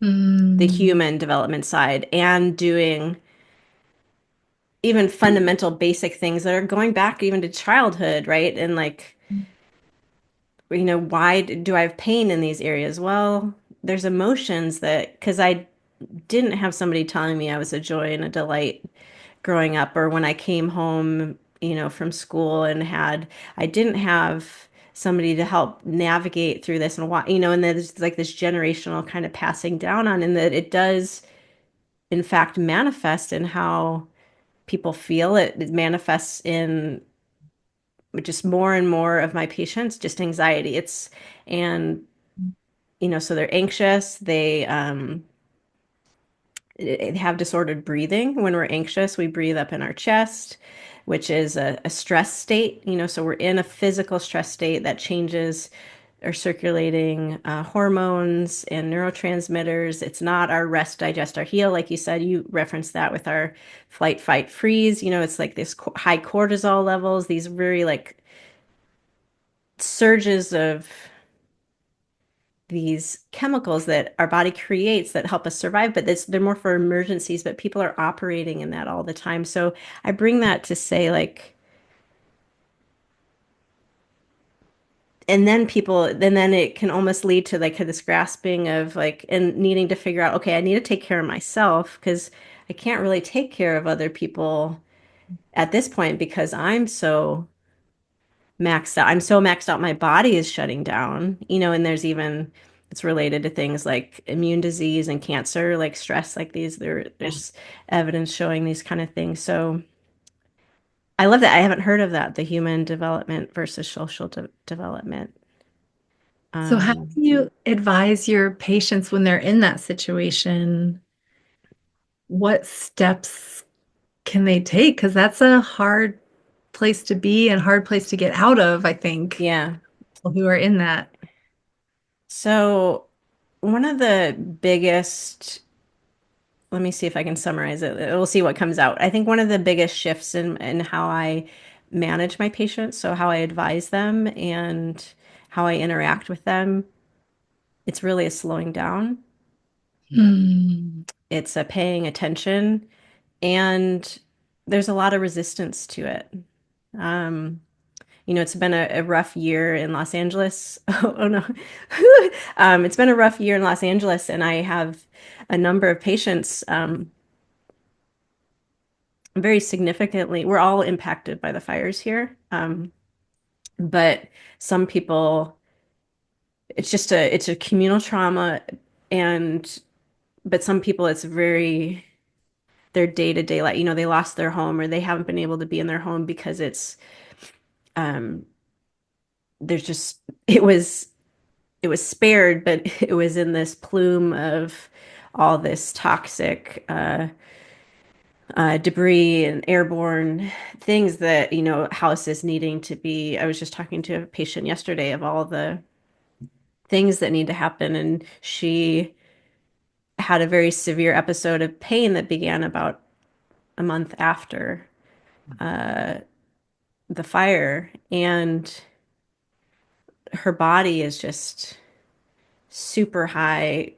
the Mm. human development side, and doing even fundamental basic things that are going back even to childhood, right? And like, why do I have pain in these areas? Well, there's emotions that, because I didn't have somebody telling me I was a joy and a delight growing up, or when I came home, from school and I didn't have somebody to help navigate through this and why, and there's like this generational kind of passing down on, and that it does, in fact, manifest in how people feel. It manifests in just more and more of my patients, just anxiety. And, so they're anxious, they have disordered breathing. When we're anxious, we breathe up in our chest, which is a stress state. So we're in a physical stress state that changes our circulating hormones and neurotransmitters. It's not our rest, digest, or heal. Like you said, you referenced that with our flight, fight, freeze. It's like this high cortisol levels, these very like surges of these chemicals that our body creates that help us survive, but they're more for emergencies, but people are operating in that all the time. So I bring that to say, like, and then it can almost lead to like this grasping of like, and needing to figure out, okay, I need to take care of myself because I can't really take care of other people at this point because I'm so maxed out. I'm so maxed out, my body is shutting down, and it's related to things like immune disease and cancer, like stress, like there's evidence showing these kind of things. So I love that. I haven't heard of that, the human development versus social development. So, how do Um, you advise your patients when they're in that situation? What steps can they take? Because that's a hard place to be and hard place to get out of, I think, yeah. people who are in that. So one of the biggest, let me see if I can summarize it. We'll see what comes out. I think one of the biggest shifts in how I manage my patients, so how I advise them and how I interact with them, it's really a slowing down. Mm. It's a paying attention, and there's a lot of resistance to it. Um, it's been a rough year in Los Angeles. Oh, no. It's been a rough year in Los Angeles, and I have a number of patients very significantly. We're all impacted by the fires here. But some people, it's a communal trauma, and but some people it's very their day-to-day life. They lost their home or they haven't been able to be in their home because um there's just it was spared, but it was in this plume of all this toxic debris and airborne things that, houses needing to be. I was just talking to a patient yesterday of all the things that need to happen, and she had a very severe episode of pain that began about a month after uh, the fire, and her body is just super high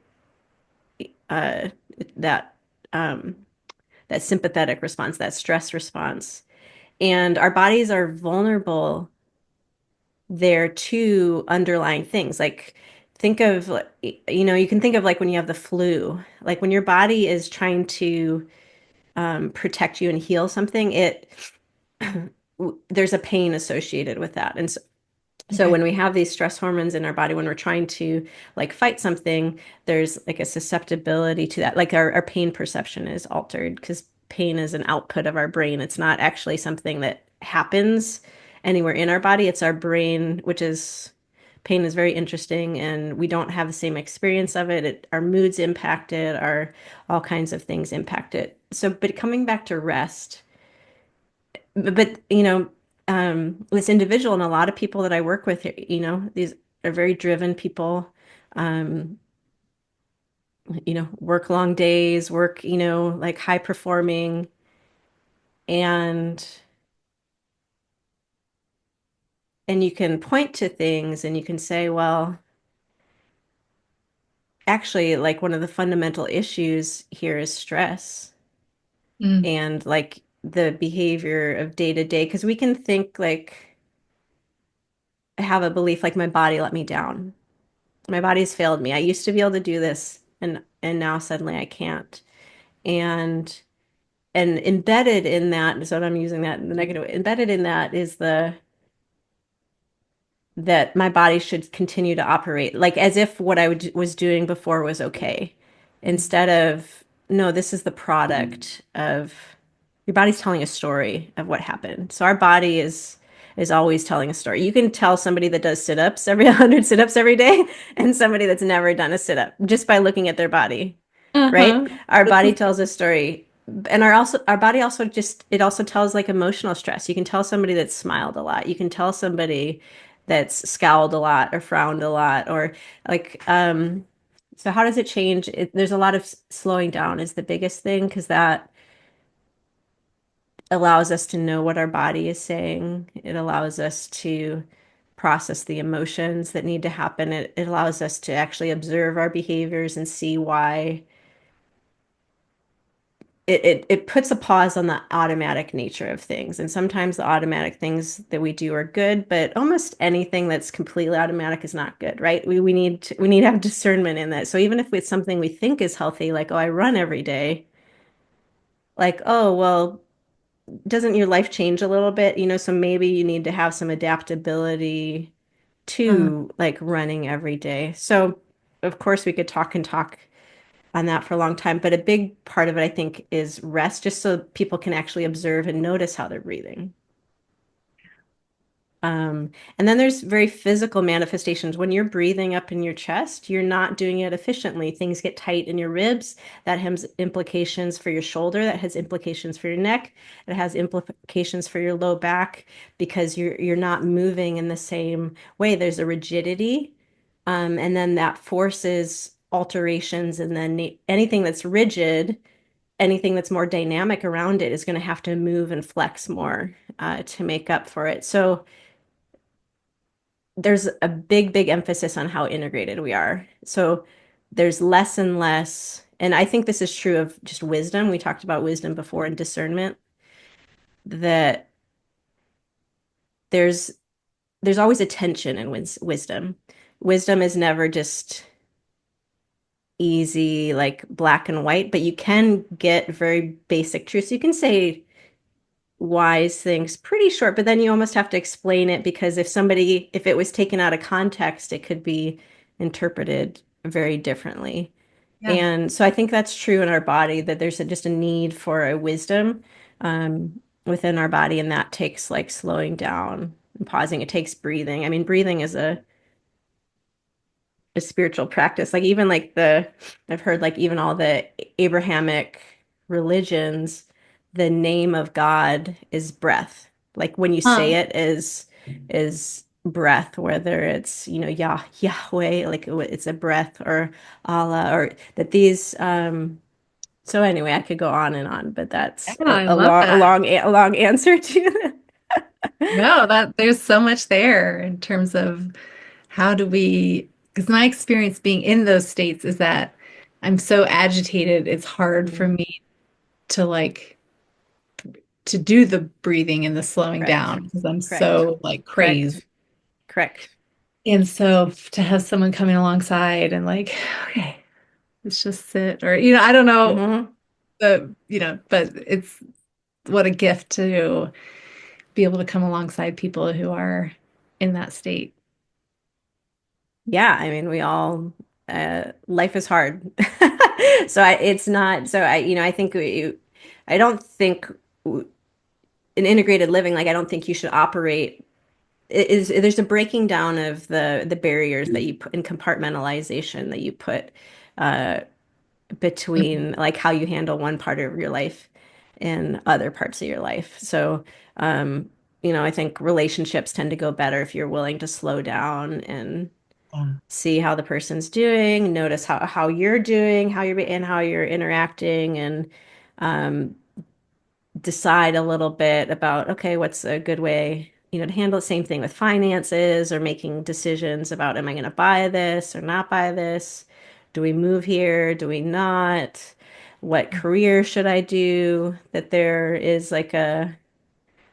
uh, that um, that sympathetic response, that stress response. And our bodies are vulnerable there to underlying things. Like think of, you can think of like when you have the flu, like when your body is trying to protect you and heal something, there's a pain associated with that. And so Okay. when we have these stress hormones in our body, when we're trying to like fight something, there's like a susceptibility to that. Like our pain perception is altered because pain is an output of our brain. It's not actually something that happens anywhere in our body. It's our brain, which is pain is very interesting and we don't have the same experience of it. Our moods impacted, our all kinds of things impacted. So, but coming back to rest, this individual and a lot of people that I work with, these are very driven people, um, work long days, work, like high performing, and and you can point to things and you can say, well, actually, like one of the fundamental issues here is stress Mm. and like the behavior of day to day, because we can think like have a belief like my body let me down. My body's failed me. I used to be able to do this and now suddenly I can't. And and embedded in that, so I'm using that in the negative, embedded in that is the that my body should continue to operate like as if what was doing before was okay. Instead of, no, this is the product of your body's telling a story of what happened. So our body is always telling a story. You can tell somebody that does sit-ups every 100 sit-ups every day and somebody that's never done a sit-up just by looking at their body, right? Uh-huh. Our body tells a story. And our body also just it also tells like emotional stress. You can tell somebody that smiled a lot. You can tell somebody that's scowled a lot or frowned a lot or like so how does it change? There's a lot of slowing down is the biggest thing because that allows us to know what our body is saying. It allows us to process the emotions that need to happen. It allows us to actually observe our behaviors and see why it puts a pause on the automatic nature of things. And sometimes the automatic things that we do are good, but almost anything that's completely automatic is not good, right? We need to have discernment in that. So even if it's something we think is healthy, like, oh, I run every day, like, oh, well, doesn't your life change a little bit? So maybe you need to have some adaptability Uh, to like running every day. So of course we could talk and talk on that for a long time. But a big part of it, I think, is rest, just so people can actually observe and notice how they're breathing. Um, and then there's very physical manifestations. When you're breathing up in your chest, you're not doing it efficiently. Things get tight in your ribs. That has implications for your shoulder. That has implications for your neck. It has implications for your low back because you're not moving in the same way. There's a rigidity, and then that forces alterations. And then anything that's rigid, anything that's more dynamic around it is going to have to move and flex more to make up for it. So there's a big emphasis on how integrated we are. So there's less and less, and I think this is true of just wisdom. We talked about wisdom before and discernment, that there's there's always a tension in wisdom. Wisdom is never just easy, like black and white, but you can get very basic truths. You can say wise things pretty short, but then you almost have to explain it because if it was taken out of context, it could be interpreted very differently. yeah. And so I think that's true in our body that there's just a need for a wisdom within our body, and that takes like slowing down and pausing. It takes breathing. I mean, breathing is a spiritual practice. Like even like I've heard like even all the Abrahamic religions, the name of God is breath. Like when you say Huh. it is breath, whether it's, Yahweh, like it's a breath or Allah or that these so anyway, I could go on and on, but Yeah, that's I love that. a long answer to that. No, that there's so much there in terms of how do we, because my experience being in those states is that I'm so agitated, it's hard for me to like to do the breathing and the slowing Correct. down because I'm Correct. so like Correct. crazed. Correct. And so to have someone coming alongside and like, okay, let's just sit or, I don't know, Hmm. but it's what a gift to be able to come alongside people who are in that state. Yeah, I mean, we all life is hard. So it's not so I think I don't think in integrated living, like I don't think you should operate is there's a breaking down of the barriers that you put in compartmentalization that you put uh between like how you handle one part of your life and other parts of your life. So um I think relationships tend to go better if you're willing to slow down and Yeah. see how the person's doing, notice how you're doing, how you're interacting, and um, decide a little bit about, okay, what's a good way, to handle the same thing with finances or making decisions about, am I going to buy this or not buy this? Do we move here? Do we not? What career should I do? That there is like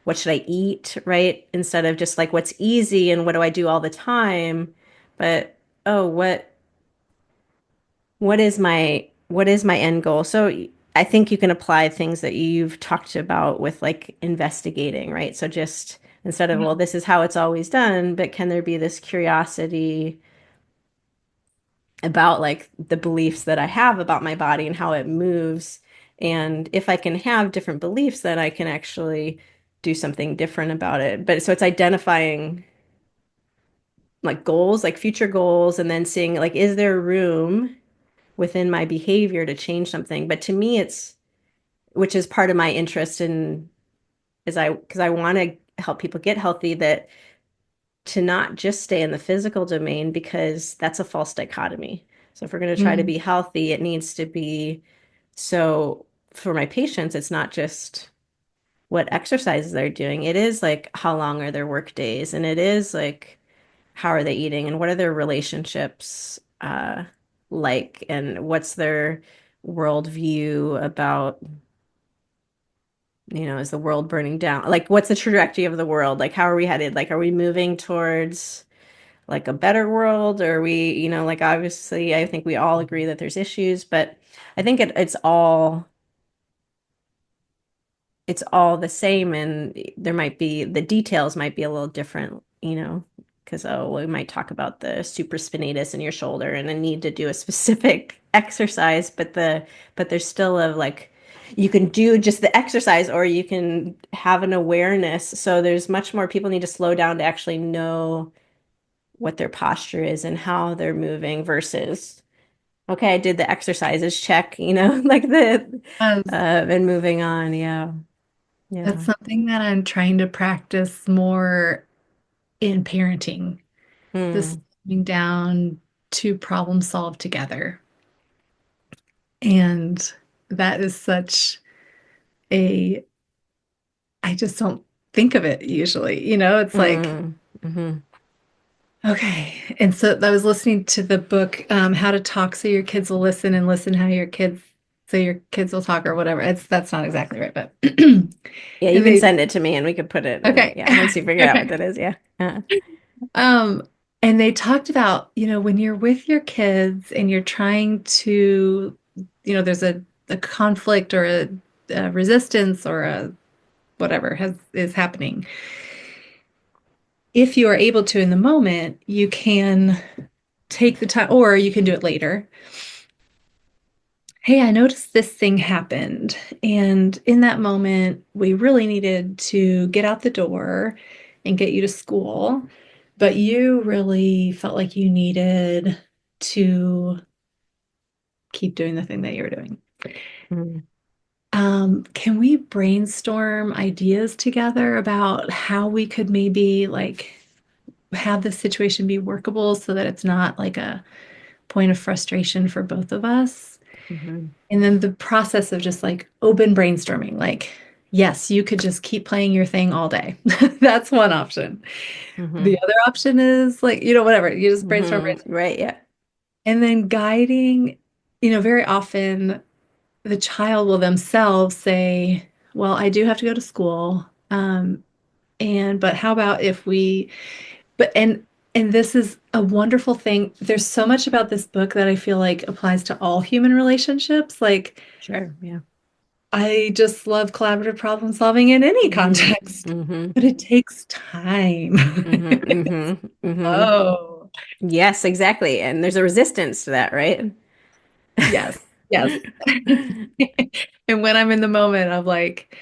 what should I eat, right? Instead of just like what's easy and what do I do all the time? But oh, what is my end goal? So I think you can apply things that you've talked about with like investigating, right? So just instead of, Yeah. well, this is how it's always done, but can there be this curiosity about like the beliefs that I have about my body and how it moves? And if I can have different beliefs, then I can actually do something different about it. But so it's identifying like goals, like future goals, and then seeing like, is there room within my behavior to change something? But to me, which is part of my interest in, because I want to help people get healthy, that to not just stay in the physical domain, because that's a false dichotomy. So if we're going to try to Mm. be healthy, it needs to be, so for my patients, it's not just what exercises they're doing. It is like, how long are their work days? And it is like, how are they eating and what are their relationships like, and what's their worldview about, is the world burning down? Like, what's the trajectory of the world? Like, how are we headed? Like, are we moving towards like a better world? Or are we, like, obviously, I think we all agree that there's issues, but I think it's all the same, and there might be the details might be a little different, because we might talk about the supraspinatus in your shoulder and the need to do a specific exercise, but there's still a like, you can do just the exercise or you can have an awareness. So there's much more, people need to slow down to actually know what their posture is and how they're moving versus, okay, I did the exercises, check, like and moving on. Yeah. That's Yeah. something that I'm trying to practice more in parenting, this Mm, coming down to problem solve together. And that is such a, I just don't think of it usually. It's like, mm, hmm. okay. And so I was listening to the book, How to Talk So Your Kids Will Listen and Listen How Your Kids So Your Kids Will Talk or whatever. That's not exactly right, but Yeah, you and can they, send it to me and we could put it in. okay. Yeah, once you figure out what Okay. that is. Yeah. Um, and they talked about, when you're with your kids and you're trying to, there's a conflict or a resistance or a whatever is happening. If you are able to in the moment, you can take the time, or you can do it later. Hey, I noticed this thing happened. And in that moment, we really needed to get out the door and get you to school. But you really felt like you needed to keep doing the thing that you were doing. Mm, Can we brainstorm ideas together about how we could maybe like have this situation be workable so that it's not like a point of frustration for both of us? hmm. And then the process of just like open brainstorming, like, yes, you could just keep playing your thing all day. That's one option. The Hmm. other option is like, whatever, you just brainstorm, Hmm. brainstorm. Right. Yeah. And then guiding, very often the child will themselves say, well, I do have to go to school. But how about if we, but, and this is a wonderful thing. There's so much about this book that I feel like applies to all human relationships. Like, Sure. Yeah. I just love collaborative problem solving in any Mm-hmm. context, Mm-hmm. but it takes time. Mm-hmm. Mm-hmm. Mm-hmm. Oh, Yes, exactly. And there's a resistance to that, right? yes, yes. And when I'm in the moment of like,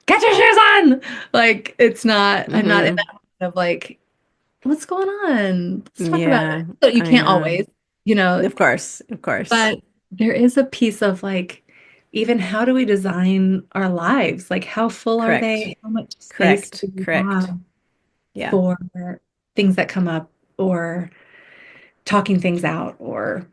get your shoes on, like it's not, I'm not in Mm-hmm. that moment of like, what's going on? Let's talk about Yeah, it. So you I can't know. always, you know, Of course, of course. but there is a piece of like, even how do we design our lives? Like, how full are Correct. they? How much space Correct. do we Correct. have Yeah. for things that come up or talking things out or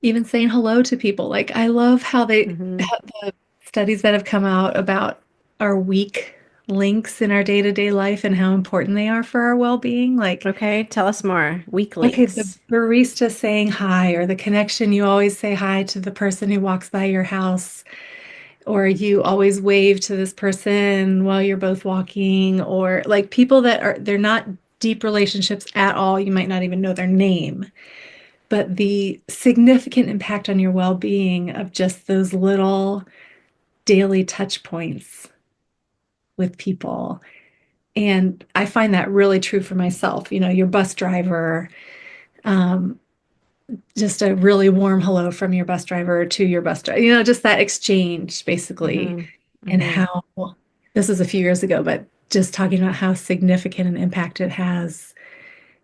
even saying hello to people? Like, I love Hmm. how the studies that have come out about our weak links in our day-to-day life and how important they are for our well-being. Like, Okay, tell us more. Weak okay, the links. barista saying hi, or the connection you always say hi to the person who walks by your house, or you always wave to this person while you're both walking, or like people that are, they're not deep relationships at all. You might not even know their name, but the significant impact on your well-being of just those little daily touch points with people. And I find that really true for myself. You know, your bus driver, um, just a really warm hello from your bus driver to your bus driver, you know, just that exchange basically, Hmm. and Hmm. how this was a few years ago, but just talking about how significant an impact it has.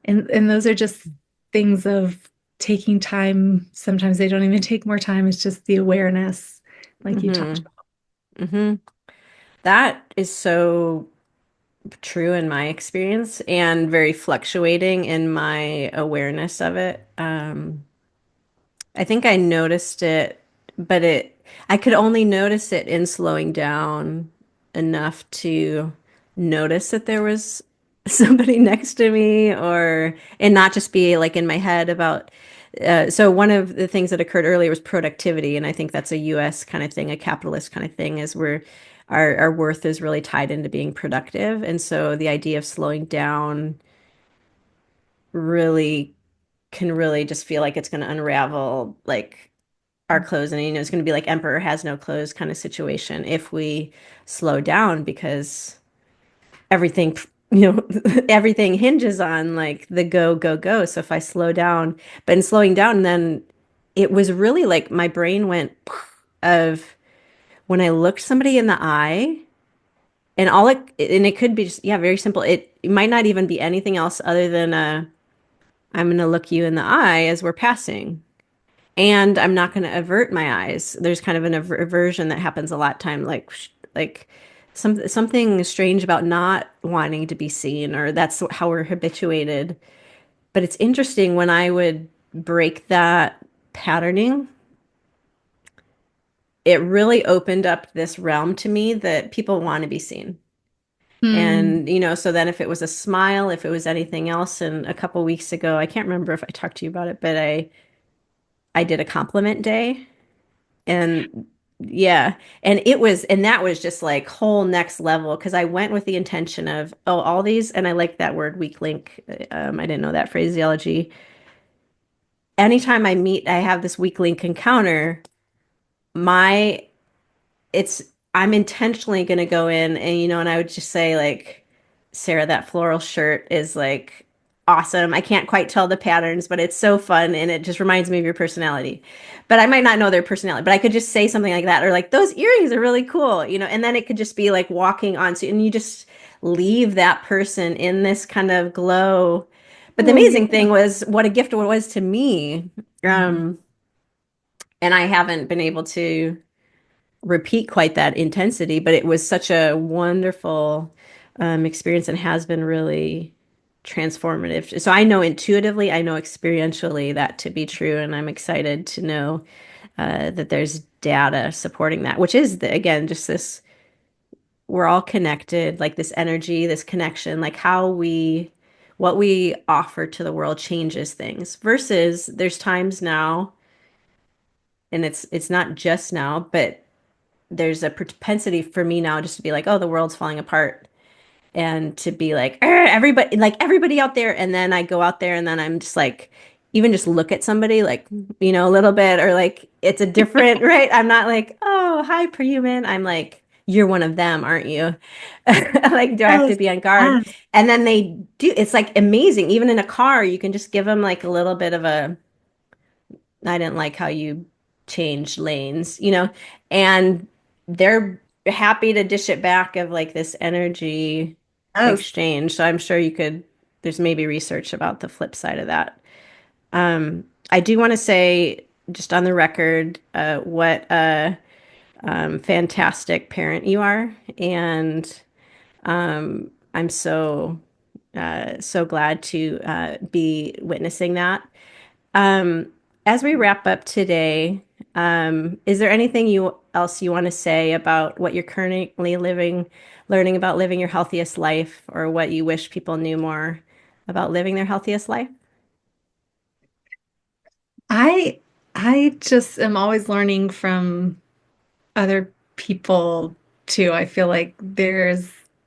And those are just things of taking time. Sometimes they don't even take more time. It's just the awareness, like you Hmm. talked about. Hmm. That is so true in my experience and very fluctuating in my awareness of it. I think I noticed it, but I could only notice it in slowing down enough to notice that there was somebody next to me and not just be like in my head about, so one of the things that occurred earlier was productivity. And I think that's a US kind of thing, a capitalist kind of thing, is where our worth is really tied into being productive. And so the idea of slowing down really can really just feel like it's going to unravel like our clothes, and it's going to be like emperor has no clothes kind of situation if we slow down, because everything everything hinges on like the go go go. So if I slow down, but in slowing down, then it was really like my brain went of when I looked somebody in the eye, and it could be just, yeah, very simple. It might not even be anything else other than I'm going to look you in the eye as we're passing, and I'm not going to avert my eyes. There's kind of an aversion that happens a lot of time, like something strange about not wanting to be seen, or that's how we're habituated. But it's interesting when I would break that patterning, it really opened up this realm to me that people want to be seen. Hmm. And, so then if it was a smile, if it was anything else, and a couple weeks ago, I can't remember if I talked to you about it, but I did a compliment day. And yeah, and that was just like whole next level, because I went with the intention of, oh, all these, and I like that word weak link. I didn't know that phraseology. Anytime I have this weak link encounter, my it's I'm intentionally going to go in, and and I would just say like, Sarah, that floral shirt is like awesome. I can't quite tell the patterns, but it's so fun and it just reminds me of your personality. But I might not know their personality, but I could just say something like that, or like, those earrings are really cool, and then it could just be like walking on, so and you just leave that person in this kind of glow. But the Oh, amazing yeah. thing was what a gift it was to me. Mm. Um, and I haven't been able to repeat quite that intensity, but it was such a wonderful experience and has been really transformative. So I know intuitively, I know experientially that to be true, and I'm excited to know that there's data supporting that, which is again just this, we're all connected, like this energy, this connection, like what we offer to the world changes things. Versus there's times now, and it's not just now, but there's a propensity for me now just to be like, oh, the world's falling apart, and to be like, everybody, like everybody out there. And then I go out there and then I'm just like, even just look at somebody like, a little bit, or like it's a different, right? I'm not like, oh, hi, perhuman. I'm like, you're one of them, aren't you? Like, do I have to Yes, be on guard? yes. And then they do, it's like amazing. Even in a car, you can just give them like a little bit of a, I didn't like how you changed lanes, and they're happy to dish it back of like this energy Yes. exchange. So I'm sure there's maybe research about the flip side of that. I do want to say, just on the record, what a fantastic parent you are. And I'm so glad to be witnessing that. Um, as we wrap up today, is there anything else you want to say about what you're currently learning about living your healthiest life, or what you wish people knew more about living their healthiest life? I I just am always learning from other people too. I feel like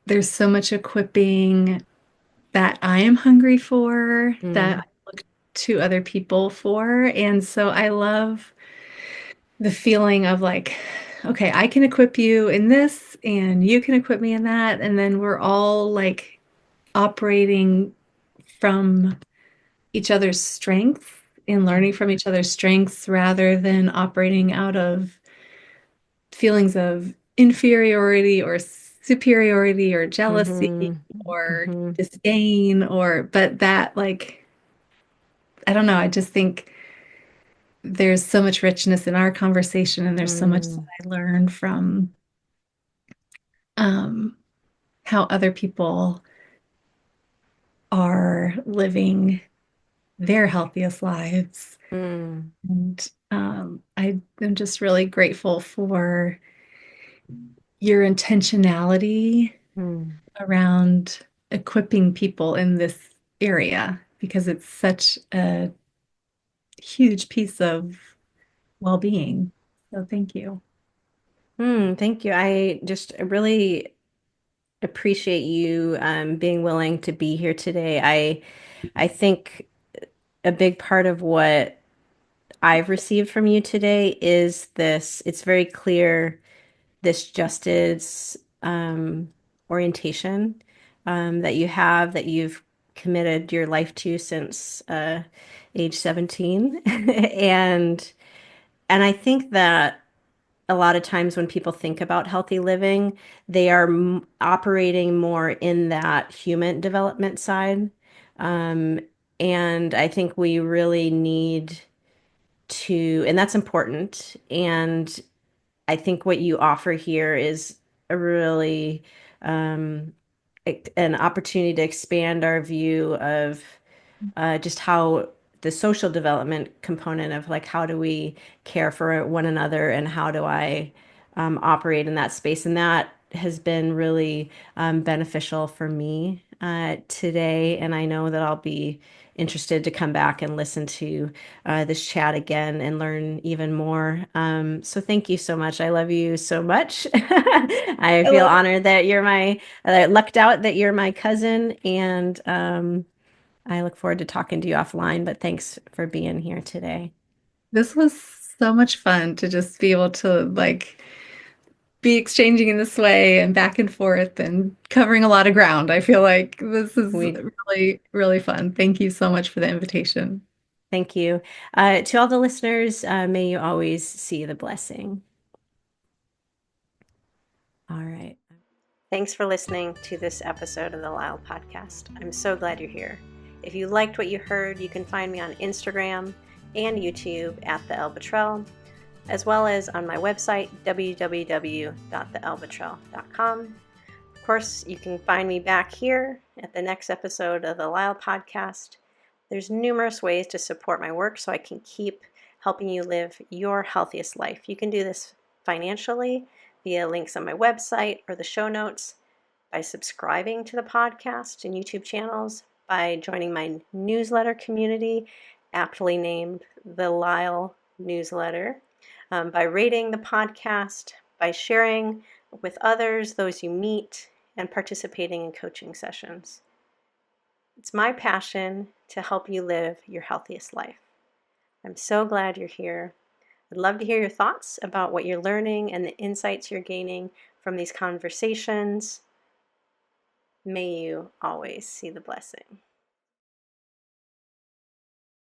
there's so much equipping that I am hungry for, that Mm, I look to other people for. And so I love the feeling of like, okay, I can equip you in this and you can equip me in that. And then we're all like operating from each other's strengths and learning from each other's strengths rather than operating out of feelings of inferiority or superiority or jealousy mm-hmm, or mm-hmm, disdain or but that like I don't know, I just think there's so much richness in our conversation and there's so much that mm, I learn from um how other people are living their healthiest lives. mm, And I am just really grateful for your intentionality mm, around equipping people in this area because it's such a huge piece of well-being. So thank you. Thank you. I just really appreciate you being willing to be here today. I think a big part of what I've received from you today is this. It's very clear, this justice orientation that you have, that you've committed your life to since age 17. And I think that a lot of times when people think about healthy living, they are operating more in that human development side. Um, and I think we really need and that's important. And I think what you offer here is a really um, an opportunity to expand our view of just how the social development component of like, how do we care for one another, and how do I operate in that space. And that has been really beneficial for me today. And I know that I'll be interested to come back and listen to this chat again and learn even more. So thank you so much. I love you so much. I I feel love honored that lucked out that you're my cousin. And I look forward to talking to you offline, but thanks for being here today. this was so much fun to just be able to like be exchanging in this way and back and forth and covering a lot of ground. I feel like this is We really, really fun. Thank you so much for the invitation. Thank you. To all the listeners, may you always see the blessing. All right. Thanks for listening to this episode of the LYHL Podcast. I'm so glad you're here. If you liked what you heard, you can find me on Instagram and YouTube at the Elle, as well as on my website, www.theelbetrell.com. Of course, you can find me back here at the next episode of the LYHL Podcast. There's numerous ways to support my work so I can keep helping you live your healthiest life. You can do this financially via links on my website or the show notes, by subscribing to the podcast and YouTube channels, by joining my newsletter community, aptly named the LYHL Newsletter, by rating the podcast, by sharing with others, those you meet, and participating in coaching sessions. It's my passion to help you live your healthiest life. I'm so glad you're here. I'd love to hear your thoughts about what you're learning and the insights you're gaining from these conversations. May you always see the blessing.